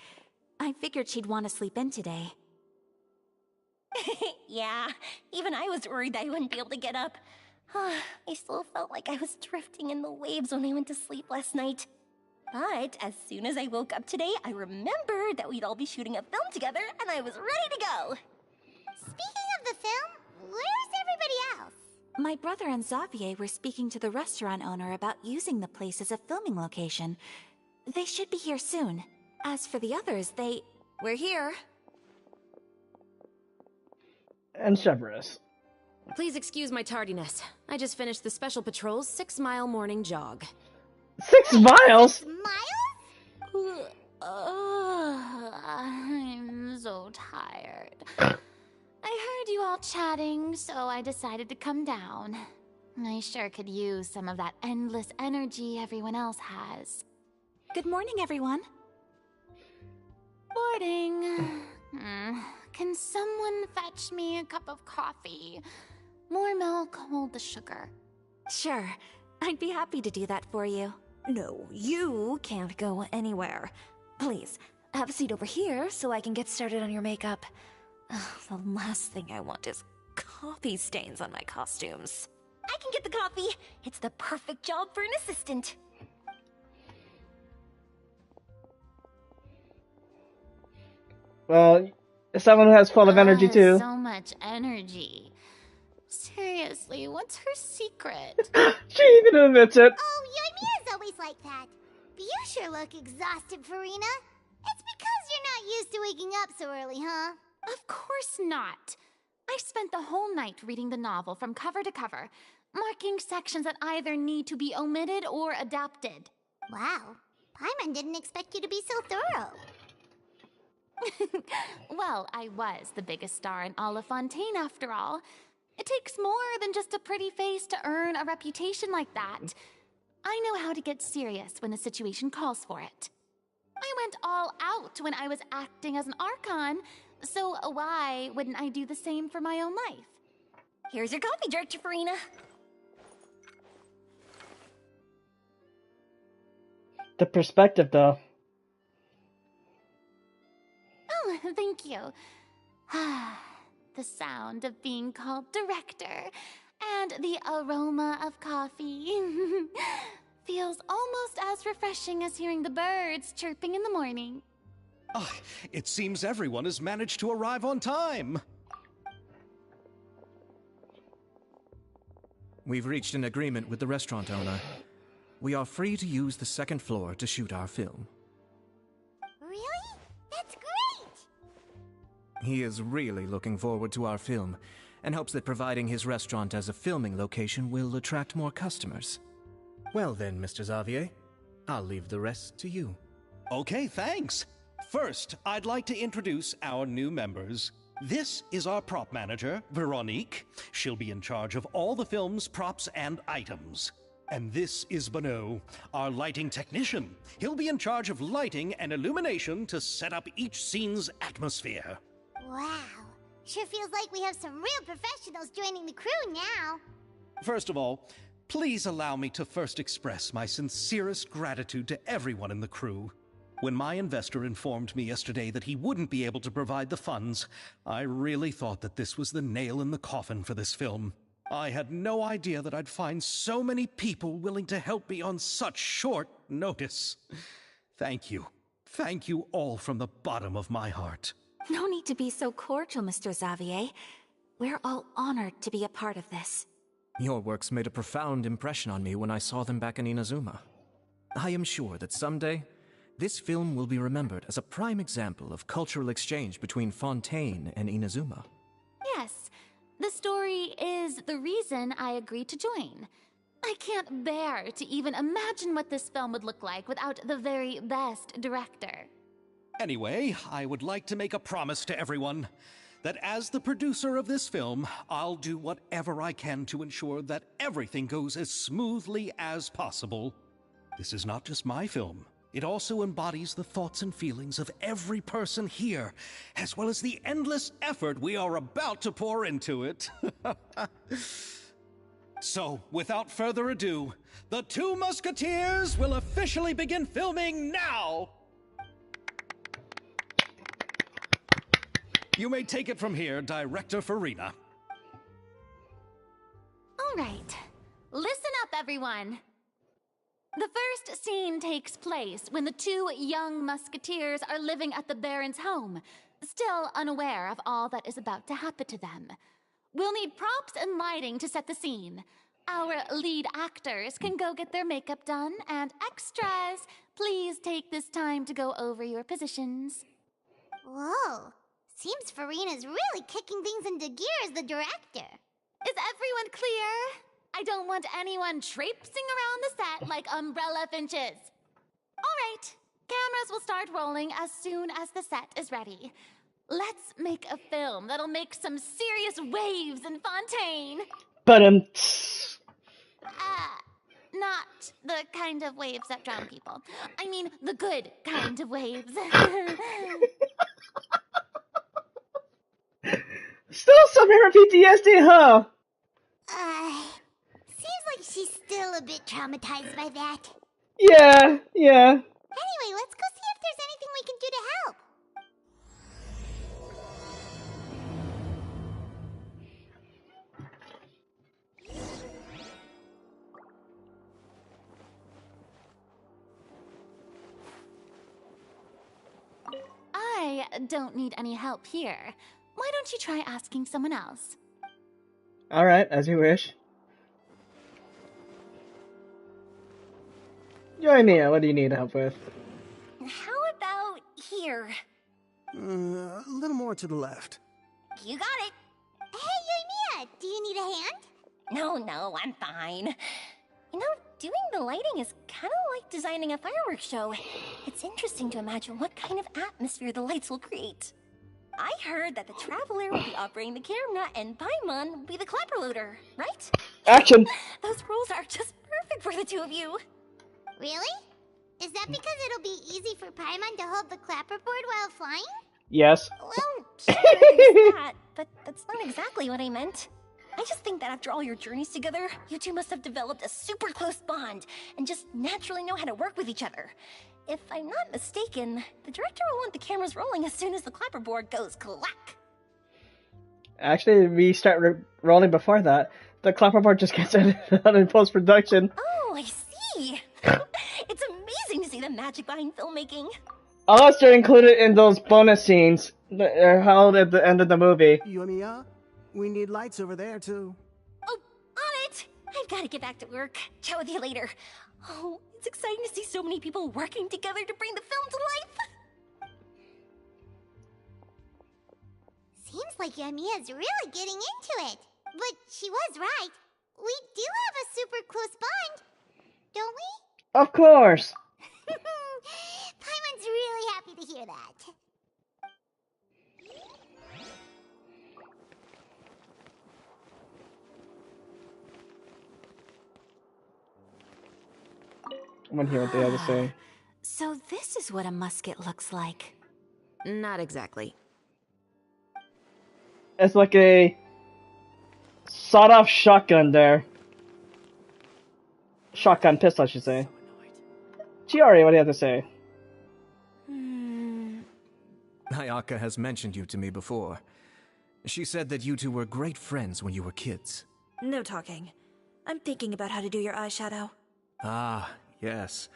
I figured she'd want to sleep in today.
Yeah, even I was worried that I wouldn't be able to get up. I still felt like I was drifting in the waves when I went to sleep last night. But as soon as I woke up today, I remembered that we'd all be shooting a film together, and I was ready to go.
Speaking of the film, where's everybody else?
My brother and Xavier were speaking to the restaurant owner about using the place as a filming location. They should be here soon. As for the others, We're here.
And Cerberus.
Please excuse my tardiness. I just finished the Special Patrol's 6-mile morning jog.
6 miles?
Miles?
I'm so tired. I heard you all chatting, so I decided to come down. I sure could use some of that endless energy everyone else has.
Good morning, everyone.
Morning. Can someone fetch me a cup of coffee? More milk, hold the sugar.
Sure. I'd be happy to do that for you.
No, you can't go anywhere. Please, have a seat over here so I can get started on your makeup. The last thing I want is coffee stains on my costumes.
I can get the coffee. It's the perfect job for an assistant.
Well, someone who has full of energy too.
So much energy. Seriously, what's her secret?
She even admits it.
Oh, Yoimiya's always like that. But you sure look exhausted, Farina. It's because you're not used to waking up so early, huh?
Of course not. I spent the whole night reading the novel from cover to cover, marking sections that either need to be omitted or adapted.
Wow. Paimon didn't expect you to be so thorough.
Well, I was the biggest star in all of Fontaine after all. It takes more than just a pretty face to earn a reputation like that. I know how to get serious when the situation calls for it. I went all out when I was acting as an Archon, so why wouldn't I do the same for my own life?
Here's your coffee, Director Farina.
the perspective, though.
Oh, thank you. The sound of being called director and the aroma of coffee feels almost as refreshing as hearing the birds chirping in the morning.
Oh, it seems everyone has managed to arrive on time.
We've reached an agreement with the restaurant owner. We are free to use the second floor to shoot our film.
Really? That's great!
He is really looking forward to our film, and hopes that providing his restaurant as a filming location will attract more customers. Well then, Mr. Xavier, I'll leave the rest to you.
Okay, thanks. First, I'd like to introduce our new members. This is our prop manager, Veronique. She'll be in charge of all the film's props and items. And this is Bonneau, our lighting technician. He'll be in charge of lighting and illumination to set up each scene's atmosphere.
Wow. Sure feels like we have some real professionals joining the crew now.
First of all, please allow me to first express my sincerest gratitude to everyone in the crew. When my investor informed me yesterday that he wouldn't be able to provide the funds, I really thought that this was the nail in the coffin for this film. I had no idea that I'd find so many people willing to help me on such short notice. Thank you. Thank you all from the bottom of my heart.
No need to be so cordial, Mr. Xavier. We're all honored to be a part of this.
Your works made a profound impression on me when I saw them back in Inazuma. I am sure that someday, this film will be remembered as a prime example of cultural exchange between Fontaine and Inazuma.
Yes, the story is the reason I agreed to join. I can't bear to even imagine what this film would look like without the very best director.
Anyway, I would like to make a promise to everyone that as the producer of this film, I'll do whatever I can to ensure that everything goes as smoothly as possible. This is not just my film. It also embodies the thoughts and feelings of every person here, as well as the endless effort we are about to pour into it. So, without further ado, the Two Musketeers will officially begin filming now! You may take it from here, Director Farina.
All right, listen up, everyone. The first scene takes place when the two young musketeers are living at the Baron's home, still unaware of all that is about to happen to them. We'll need props and lighting to set the scene. Our lead actors can go get their makeup done, and extras, please take this time to go over your positions.
Whoa. Seems Farina's really kicking things into gear as the director.
Is everyone clear? I don't want anyone traipsing around the set like umbrella finches. All right, cameras will start rolling as soon as the set is ready. Let's make a film that'll make some serious waves in Fontaine.
But
Not the kind of waves that drown people. I mean, the good kind of waves.
Still suffering from PTSD, huh?
Seems like she's still a bit traumatized by that.
Yeah.
Anyway, let's go see if there's anything we can do to help.
I don't need any help here. Why don't you try asking someone else?
Alright, as you wish. Join me, what do you need help with?
How about here?
A little more to the left.
You got it.
Hey, Yoimiya, do you need a hand?
No, I'm fine. You know, doing the lighting is kind of like designing a fireworks show. It's interesting to imagine what kind of atmosphere the lights will create. I heard that the Traveler will be operating the camera and Paimon will be the clapper loader, right?
Action!
Those roles are just perfect for the two of you.
Really? Is that because it'll be easy for Paimon to hold the clapperboard while flying?
Yes.
Well, sure, there's that, but that's not exactly what I meant. I just think that after all your journeys together, you two must have developed a super close bond and just naturally know how to work with each other. If I'm not mistaken, the director will want the cameras rolling as soon as the clapperboard goes clack.
Actually, we start rolling before that. The clapperboard just gets edited out in post-production.
Oh, I see. It's amazing to see the magic behind filmmaking.
Unless they're included in those bonus scenes that are held at the end of the movie.
Yumiya, we need lights over there, too.
Oh, on it! I've got to get back to work. Chat with you later. Oh, it's exciting to see so many people working together to bring the film to life.
Seems like Yumiya's really getting into it. But she was right. We do have a super close bond, don't we?
Of course.
Paimon's really happy to hear that.
I want to hear what they have to say.
So this is what a musket looks like.
Not exactly.
It's like a sawed-off shotgun there. Shotgun pistol, I should say. Chiori, what do you have to say?
Ayaka has mentioned you to me before. She said that you two were great friends when you were kids.
No talking. I'm thinking about how to do your eyeshadow.
Ah, yes.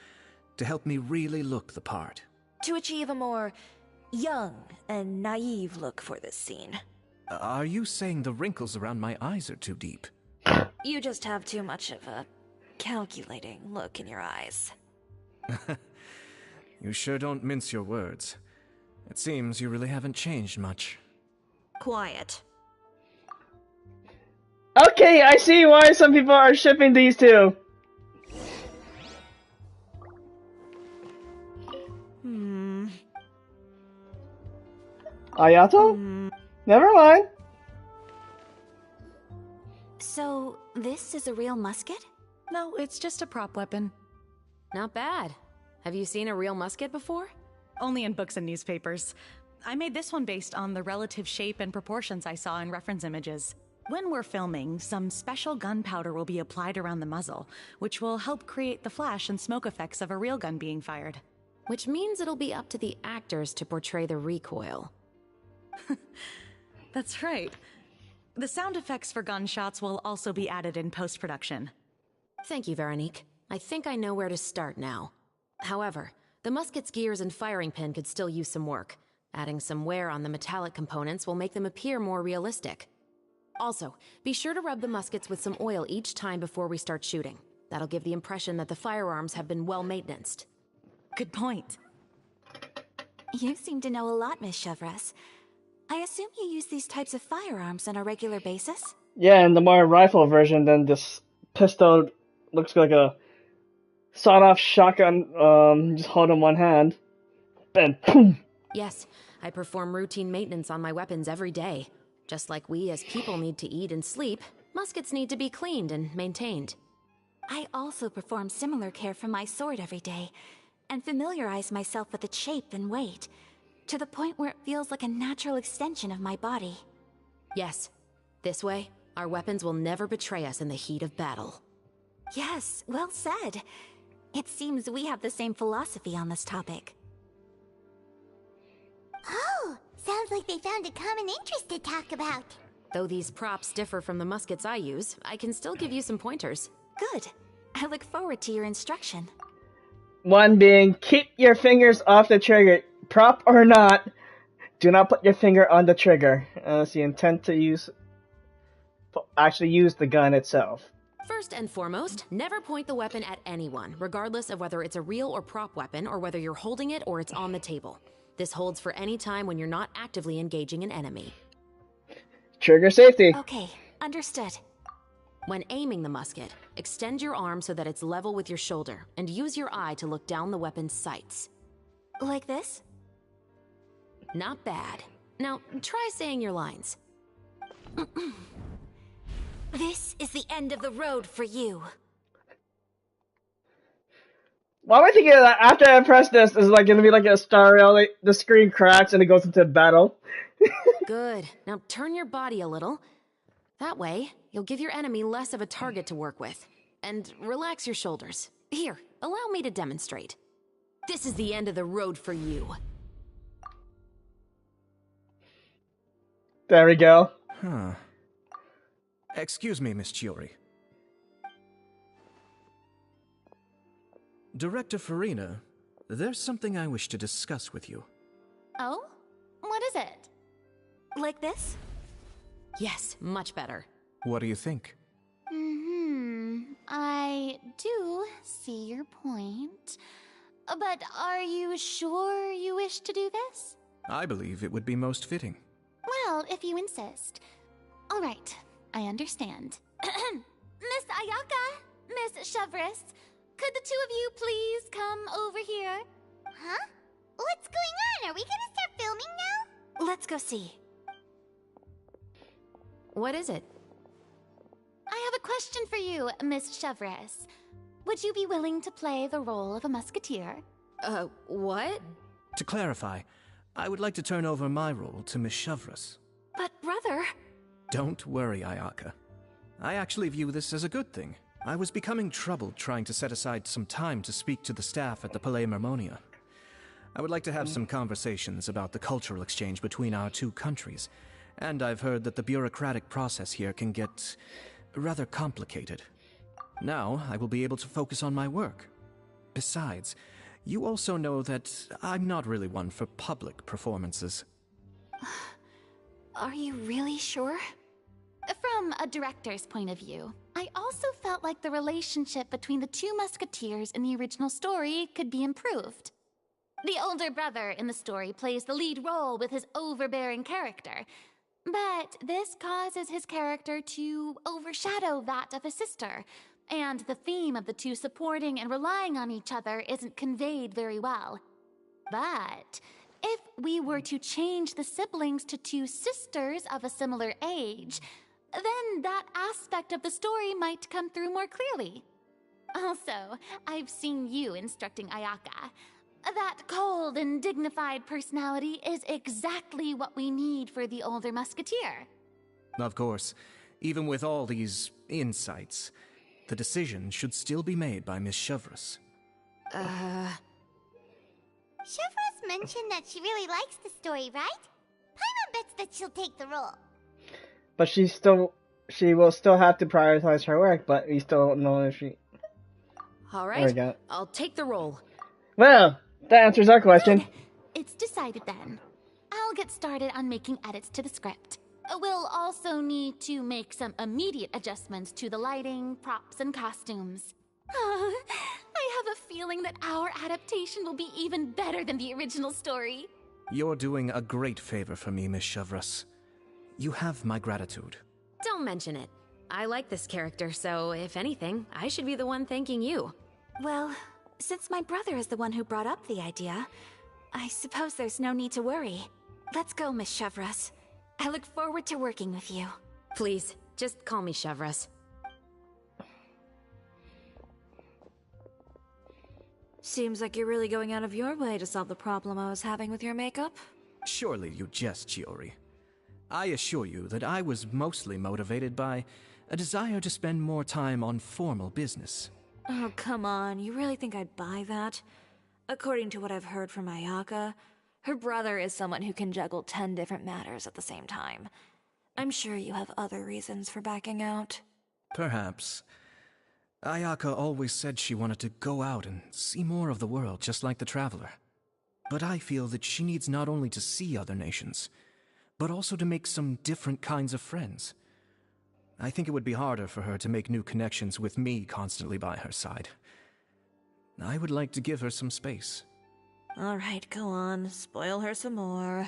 To help me really look the part.
To achieve a more young and naive look for this scene.
Are you saying the wrinkles around my eyes are too deep?
You just have too much of a calculating look in your eyes.
You sure don't mince your words. It seems you really haven't changed much.
Quiet.
Okay, I see why some people are shipping these two. Ayato? Never mind.
So, this is a real musket?
No, it's just a prop weapon.
Not bad. Have you seen a real musket before?
Only in books and newspapers. I made this one based on the relative shape and proportions I saw in reference images. When we're filming, some special gunpowder will be applied around the muzzle, which will help create the flash and smoke effects of a real gun being fired.
Which means it'll be up to the actors to portray the recoil.
That's right. The sound effects for gunshots will also be added in post-production.
Thank you, Veronique. I think I know where to start now. However, the musket's gears and firing pin could still use some work. Adding some wear on the metallic components will make them appear more realistic. Also, be sure to rub the muskets with some oil each time before we start shooting. That'll give the impression that the firearms have been well maintained.
Good point.
You seem to know a lot, Miss Chevres. I assume you use these types of firearms on a regular basis?
Yeah, and the more rifle version, then this pistol looks like a sawed-off shotgun, just hold in one hand. And boom!
Yes, I perform routine maintenance on my weapons every day. Just like we as people need to eat and sleep, muskets need to be cleaned and maintained.
I also perform similar care for my sword every day, and familiarize myself with its shape and weight, to the point where it feels like a natural extension of my body.
Yes. This way, our weapons will never betray us in the heat of battle.
Yes, well said. It seems we have the same philosophy on this topic.
Oh, sounds like they found a common interest to talk about.
Though these props differ from the muskets I use, I can still give you some pointers.
Good. I look forward to your instruction.
One being, keep your fingers off the trigger. Prop or not, do not put your finger on the trigger unless you intend to actually use the gun itself.
First and foremost, never point the weapon at anyone, regardless of whether it's a real or prop weapon or whether you're holding it or it's on the table. This holds for any time when you're not actively engaging an enemy.
Trigger safety.
Okay, understood.
When aiming the musket, extend your arm so that it's level with your shoulder, and use your eye to look down the weapon's sights.
Like this?
Not bad. Now, try saying your lines.
This is the end of the road for you.
Why am I thinking that after I press this, it's like gonna be like a star rail, like the screen cracks and it goes into battle?
Good. Now turn your body a little. That way, you'll give your enemy less of a target to work with. And relax your shoulders. Here, allow me to demonstrate. This is the end of the road for you.
There we go.
Huh. Excuse me, Miss Chiori. Director Farina, there's something I wish to discuss with you.
Oh? What is it?
Like this?
Yes, much better.
What do you think?
I do see your point. But are you sure you wish to do this?
I believe it would be most fitting.
Well, if you insist. All right, I understand. Miss Ayaka, Miss Chevris, could the two of you please come over here?
Huh? What's going on? Are we gonna start filming now?
Let's go see.
What is it?
I have a question for you, Miss Chevris. Would you be willing to play the role of a musketeer?
What?
To clarify, I would like to turn over my role to Miss Chevris.
But brother...
Don't worry, Ayaka. I actually view this as a good thing. I was becoming troubled trying to set aside some time to speak to the staff at the Palais Mermonia. I would like to have some conversations about the cultural exchange between our two countries, and I've heard that the bureaucratic process here can get rather complicated. Now, I will be able to focus on my work. Besides, you also know that I'm not really one for public performances.
Are you really sure?
From a director's point of view, I also felt like the relationship between the two musketeers in the original story could be improved. The older brother in the story plays the lead role with his overbearing character, but this causes his character to overshadow that of his sister, and the theme of the two supporting and relying on each other isn't conveyed very well. But if we were to change the siblings to two sisters of a similar age, then that aspect of the story might come through more clearly. Also, I've seen you instructing Ayaka. That cold and dignified personality is exactly what we need for the older musketeer.
Of course, even with all these insights, the decision should still be made by Miss Chevris.
Chevros mentioned that she really likes the story, right? Paimon bets that she'll take the role.
But she will still have to prioritize her work, but we still don't know if she...
All
There we
right,
go.
I'll take the role.
Well, that answers our question.
It's decided then. I'll get started on making edits to the script. We'll also need to make some immediate adjustments to the lighting, props, and costumes. I have a feeling that our adaptation will be even better than the original story.
You're doing a great favor for me, Miss Chevris. You have my gratitude.
Don't mention it. I like this character, so if anything, I should be the one thanking you.
Well, since my brother is the one who brought up the idea, I suppose there's no need to worry. Let's go, Miss Chevris. I look forward to working with you.
Please, just call me Chevris.
Seems like you're really going out of your way to solve the problem I was having with your makeup.
Surely you jest, Chiori. I assure you that I was mostly motivated by a desire to spend more time on formal business.
Oh, come on. You really think I'd buy that? According to what I've heard from Ayaka, her brother is someone who can juggle 10 different matters at the same time. I'm sure you have other reasons for backing out.
Perhaps. Ayaka always said she wanted to go out and see more of the world, just like the Traveler. But I feel that she needs not only to see other nations, but also to make some different kinds of friends. I think it would be harder for her to make new connections with me constantly by her side. I would like to give her some space.
All right, go on. Spoil her some more.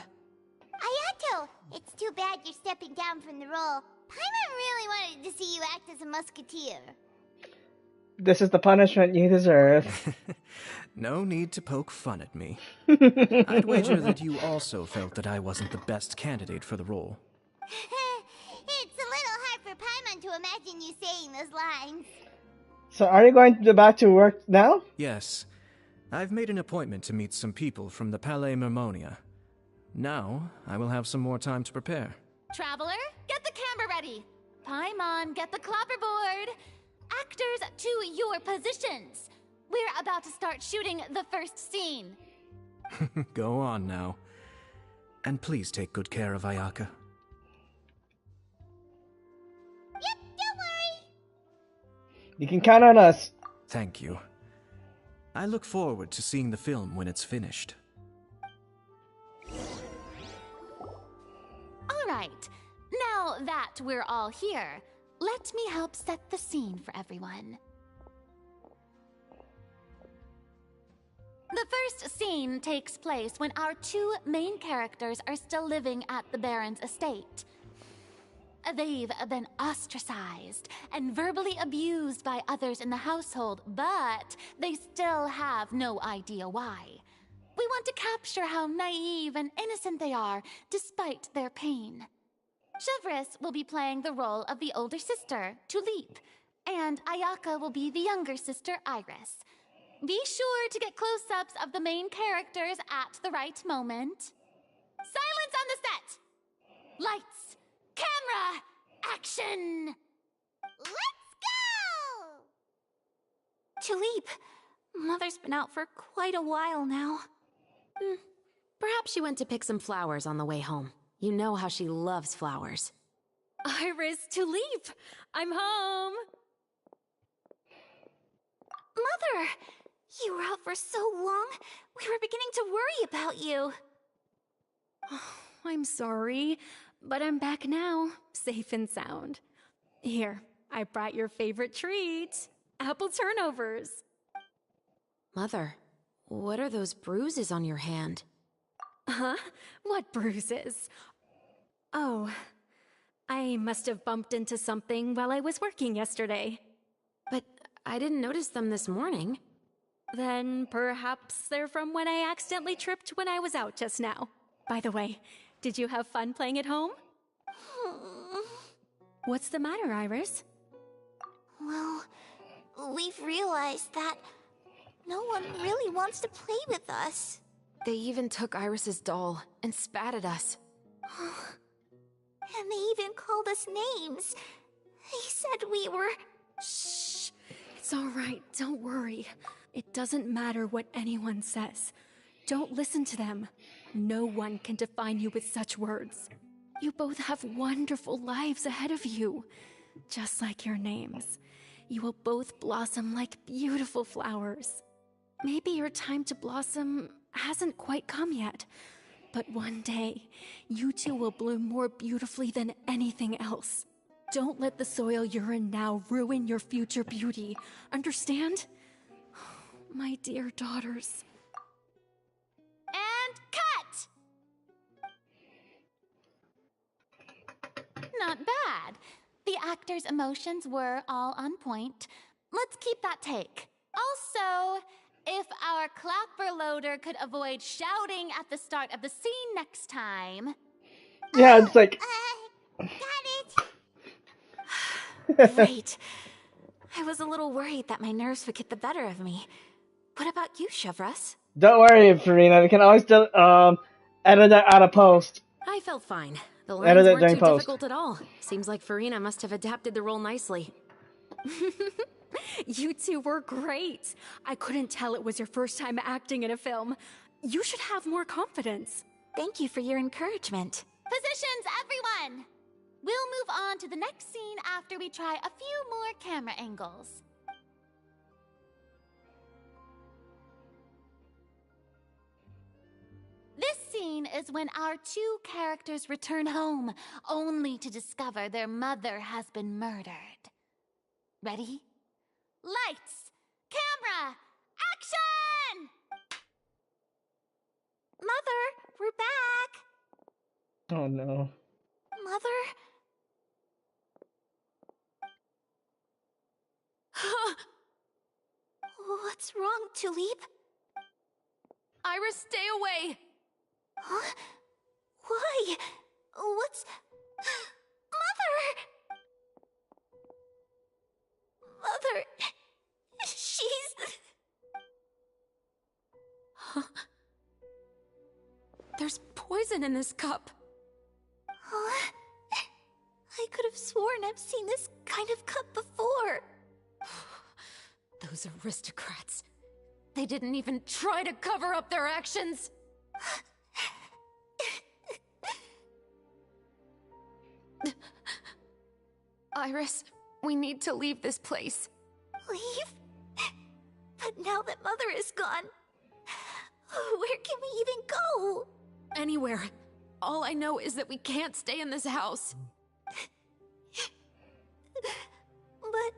Ayato, it's too bad you're stepping down from the role. Paimon really wanted to see you act as a musketeer.
This is the punishment you deserve.
No need to poke fun at me. I'd wager that you also felt that I wasn't the best candidate for the role.
It's a little hard for Paimon to imagine you saying those lines.
So are you going back to work now?
Yes. I've made an appointment to meet some people from the Palais Mermonia. Now, I will have some more time to prepare.
Traveler, get the camera ready. Paimon, get the clapperboard! Actors, to your positions! We're about to start shooting the first scene.
Go on now. And please take good care of Ayaka.
Yep, don't worry.
You can count on us.
Thank you. I look forward to seeing the film when it's finished.
All right, now that we're all here, let me help set the scene for everyone. The first scene takes place when our two main characters are still living at the Baron's estate. They've been ostracized and verbally abused by others in the household, but they still have no idea why. We want to capture how naive and innocent they are, despite their pain. Chevres will be playing the role of the older sister, Tulip, and Ayaka will be the younger sister, Iris. Be sure to get close-ups of the main characters at the right moment. Silence on the set! Lights, camera, action!
Let's go!
Tulip, Mother's been out for quite a while now.
Perhaps she went to pick some flowers on the way home. You know how she loves flowers.
Iris, Tulip, I'm home.
Mother, you were out for so long, we were beginning to worry about you.
I'm sorry, but I'm back now, safe and sound. Here, I brought your favorite treat, apple turnovers.
Mother, what are those bruises on your hand?
Huh? What bruises? Oh, I must have bumped into something while I was working yesterday.
But I didn't notice them this morning.
Then perhaps they're from when I accidentally tripped when I was out just now. By the way, did you have fun playing at home? What's the matter, Iris?
Well, we've realized that no one really wants to play with us.
They even took Iris's doll and spat at us.
And they even called us names. They said we were...
Shh. It's all right, don't worry. It doesn't matter what anyone says. Don't listen to them. No one can define you with such words. You both have wonderful lives ahead of you. Just like your names. You will both blossom like beautiful flowers. Maybe your time to blossom hasn't quite come yet. But one day, you two will bloom more beautifully than anything else. Don't let the soil you're in now ruin your future beauty. Understand? My dear daughters.
And cut! Not bad. The actors' emotions were all on point. Let's keep that take. Also, if our clapper loader could avoid shouting at the start of the scene next time...
Yeah, it's like...
Got it!
Great. I was a little worried that my nerves would get the better of me. What about you, Chevres?
Don't worry, Farina. We can always still, edit that out of post.
I felt fine. The
Edit
lines
it
weren't
during
too
post.
difficult at all. Seems like Farina must have adapted the role nicely.
You two were great. I couldn't tell it was your first time acting in a film. You should have more confidence.
Thank you for your encouragement.
Positions, everyone! We'll move on to the next scene after we try a few more camera angles. This scene is when our two characters return home, only to discover their mother has been murdered. Ready? Lights! Camera! Action!
Mother, we're back!
Oh no.
Mother? What's wrong, Tulip?
Iris, stay away!
Huh? Why? What's... Mother! She's...
There's poison in this cup.
Huh? I
could have sworn I've seen this kind of cup before.
Those aristocrats. They didn't even try to cover up their actions. Iris, we need to leave this place.
Leave? But now that Mother is gone, where can we even go?
Anywhere. All I know is that we can't stay in this house.
But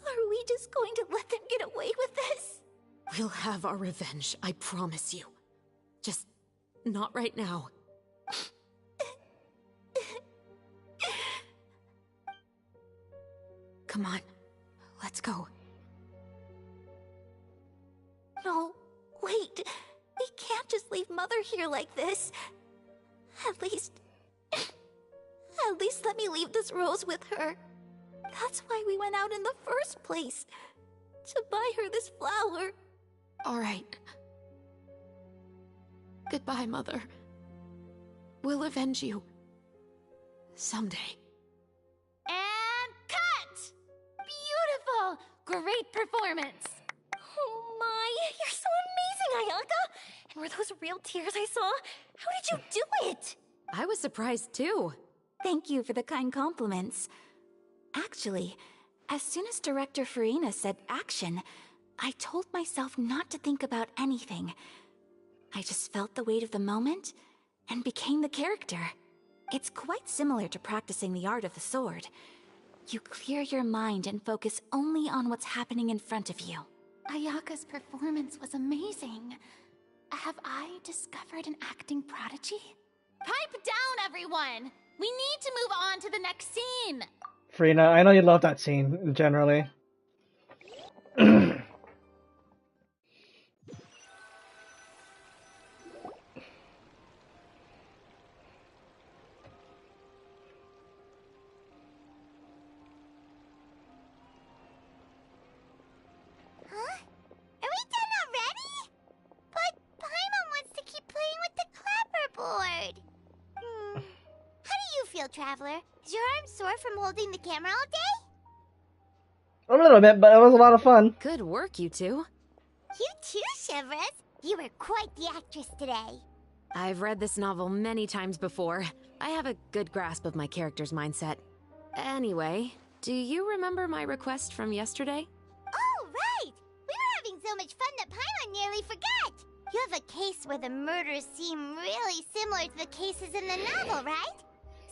are we just going to let them get away with this?
We'll have our revenge, I promise you. Just not right now. Come on, let's go.
No, wait. We can't just leave Mother here like this. At least let me leave this rose with her. That's why we went out in the first place. To buy her this flower.
All right. Goodbye, Mother. We'll avenge you. Someday.
And cut! Beautiful! Great performance!
Oh my, you're so amazing, Ayaka! And were those real tears I saw? How did you do it?
I was surprised too.
Thank you for the kind compliments. Actually, as soon as Director Farina said action, I told myself not to think about anything. I just felt the weight of the moment and became the character. It's quite similar to practicing the art of the sword. You clear your mind and focus only on what's happening in front of you.
Ayaka's performance was amazing. Have I discovered an acting prodigy? Pipe down, everyone! We need to move on to the next scene!
Frina, I know you love that scene, generally.
Traveler. Is your arm sore from holding the camera all day?
A little bit, but it was a lot of fun.
Good work, you two.
You too, Shivers. You were quite the actress today.
I've read this novel many times before. I have a good grasp of my character's mindset. Anyway, do you remember my request from yesterday?
Oh, right! We were having so much fun that Paimon nearly forgot. You have a case where the murders seem really similar to the cases in the novel, right?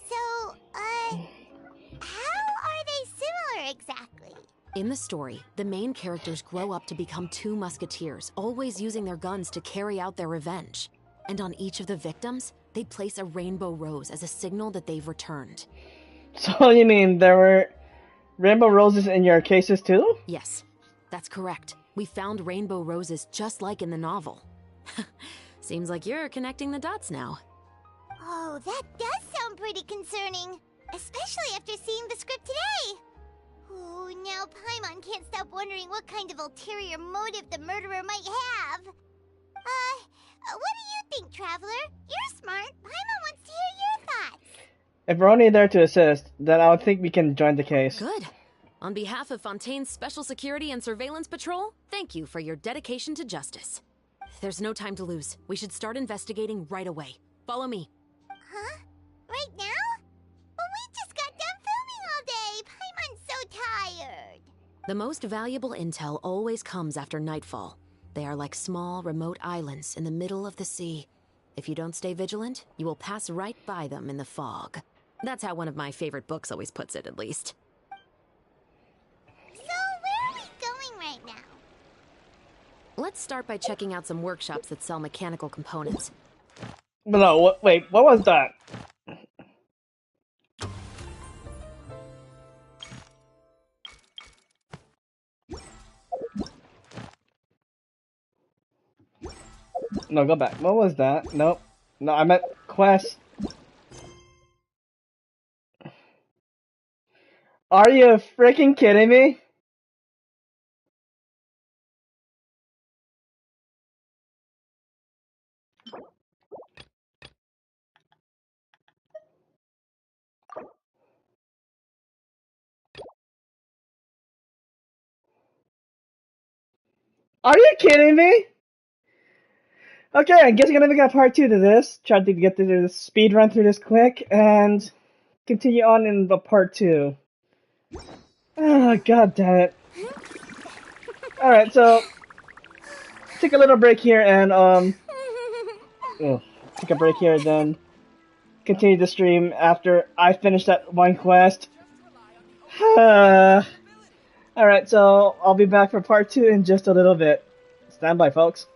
So, how are they similar exactly?
In the story, the main characters grow up to become two musketeers, always using their guns to carry out their revenge. And on each of the victims, they place a rainbow rose as a signal that they've returned.
So you mean there were rainbow roses in your cases too?
Yes, that's correct. We found rainbow roses just like in the novel. Seems like you're connecting the dots now.
Oh, that does sound pretty concerning. Especially after seeing the script today. Oh, now Paimon can't stop wondering what kind of ulterior motive the murderer might have. What do you think, Traveler? You're smart. Paimon wants to hear your thoughts.
If we're only there to assist, then I would think we can join the case.
Good. On behalf of Fontaine's Special Security and Surveillance Patrol, thank you for your dedication to justice. There's no time to lose. We should start investigating right away. Follow me.
Huh? Right now? But we just got done filming all day. Paimon's so tired.
The most valuable intel always comes after nightfall. They are like small, remote islands in the middle of the sea. If you don't stay vigilant, you will pass right by them in the fog. That's how one of my favorite books always puts it, at least.
So, where are we going right now?
Let's start by checking out some workshops that sell mechanical components.
No, wait, what was that? No, go back. What was that? Nope. No, I meant quest. Are you freaking kidding me? Are you kidding me? Okay, I guess we're gonna make a part 2 to this. Try to get through the speed run through this quick and continue on in the part 2. Oh, god damn it. Alright, so take a little break here and take a break here, then continue the stream after I finish that one quest. Alright, so I'll be back for part 2 in just a little bit. Stand by, folks.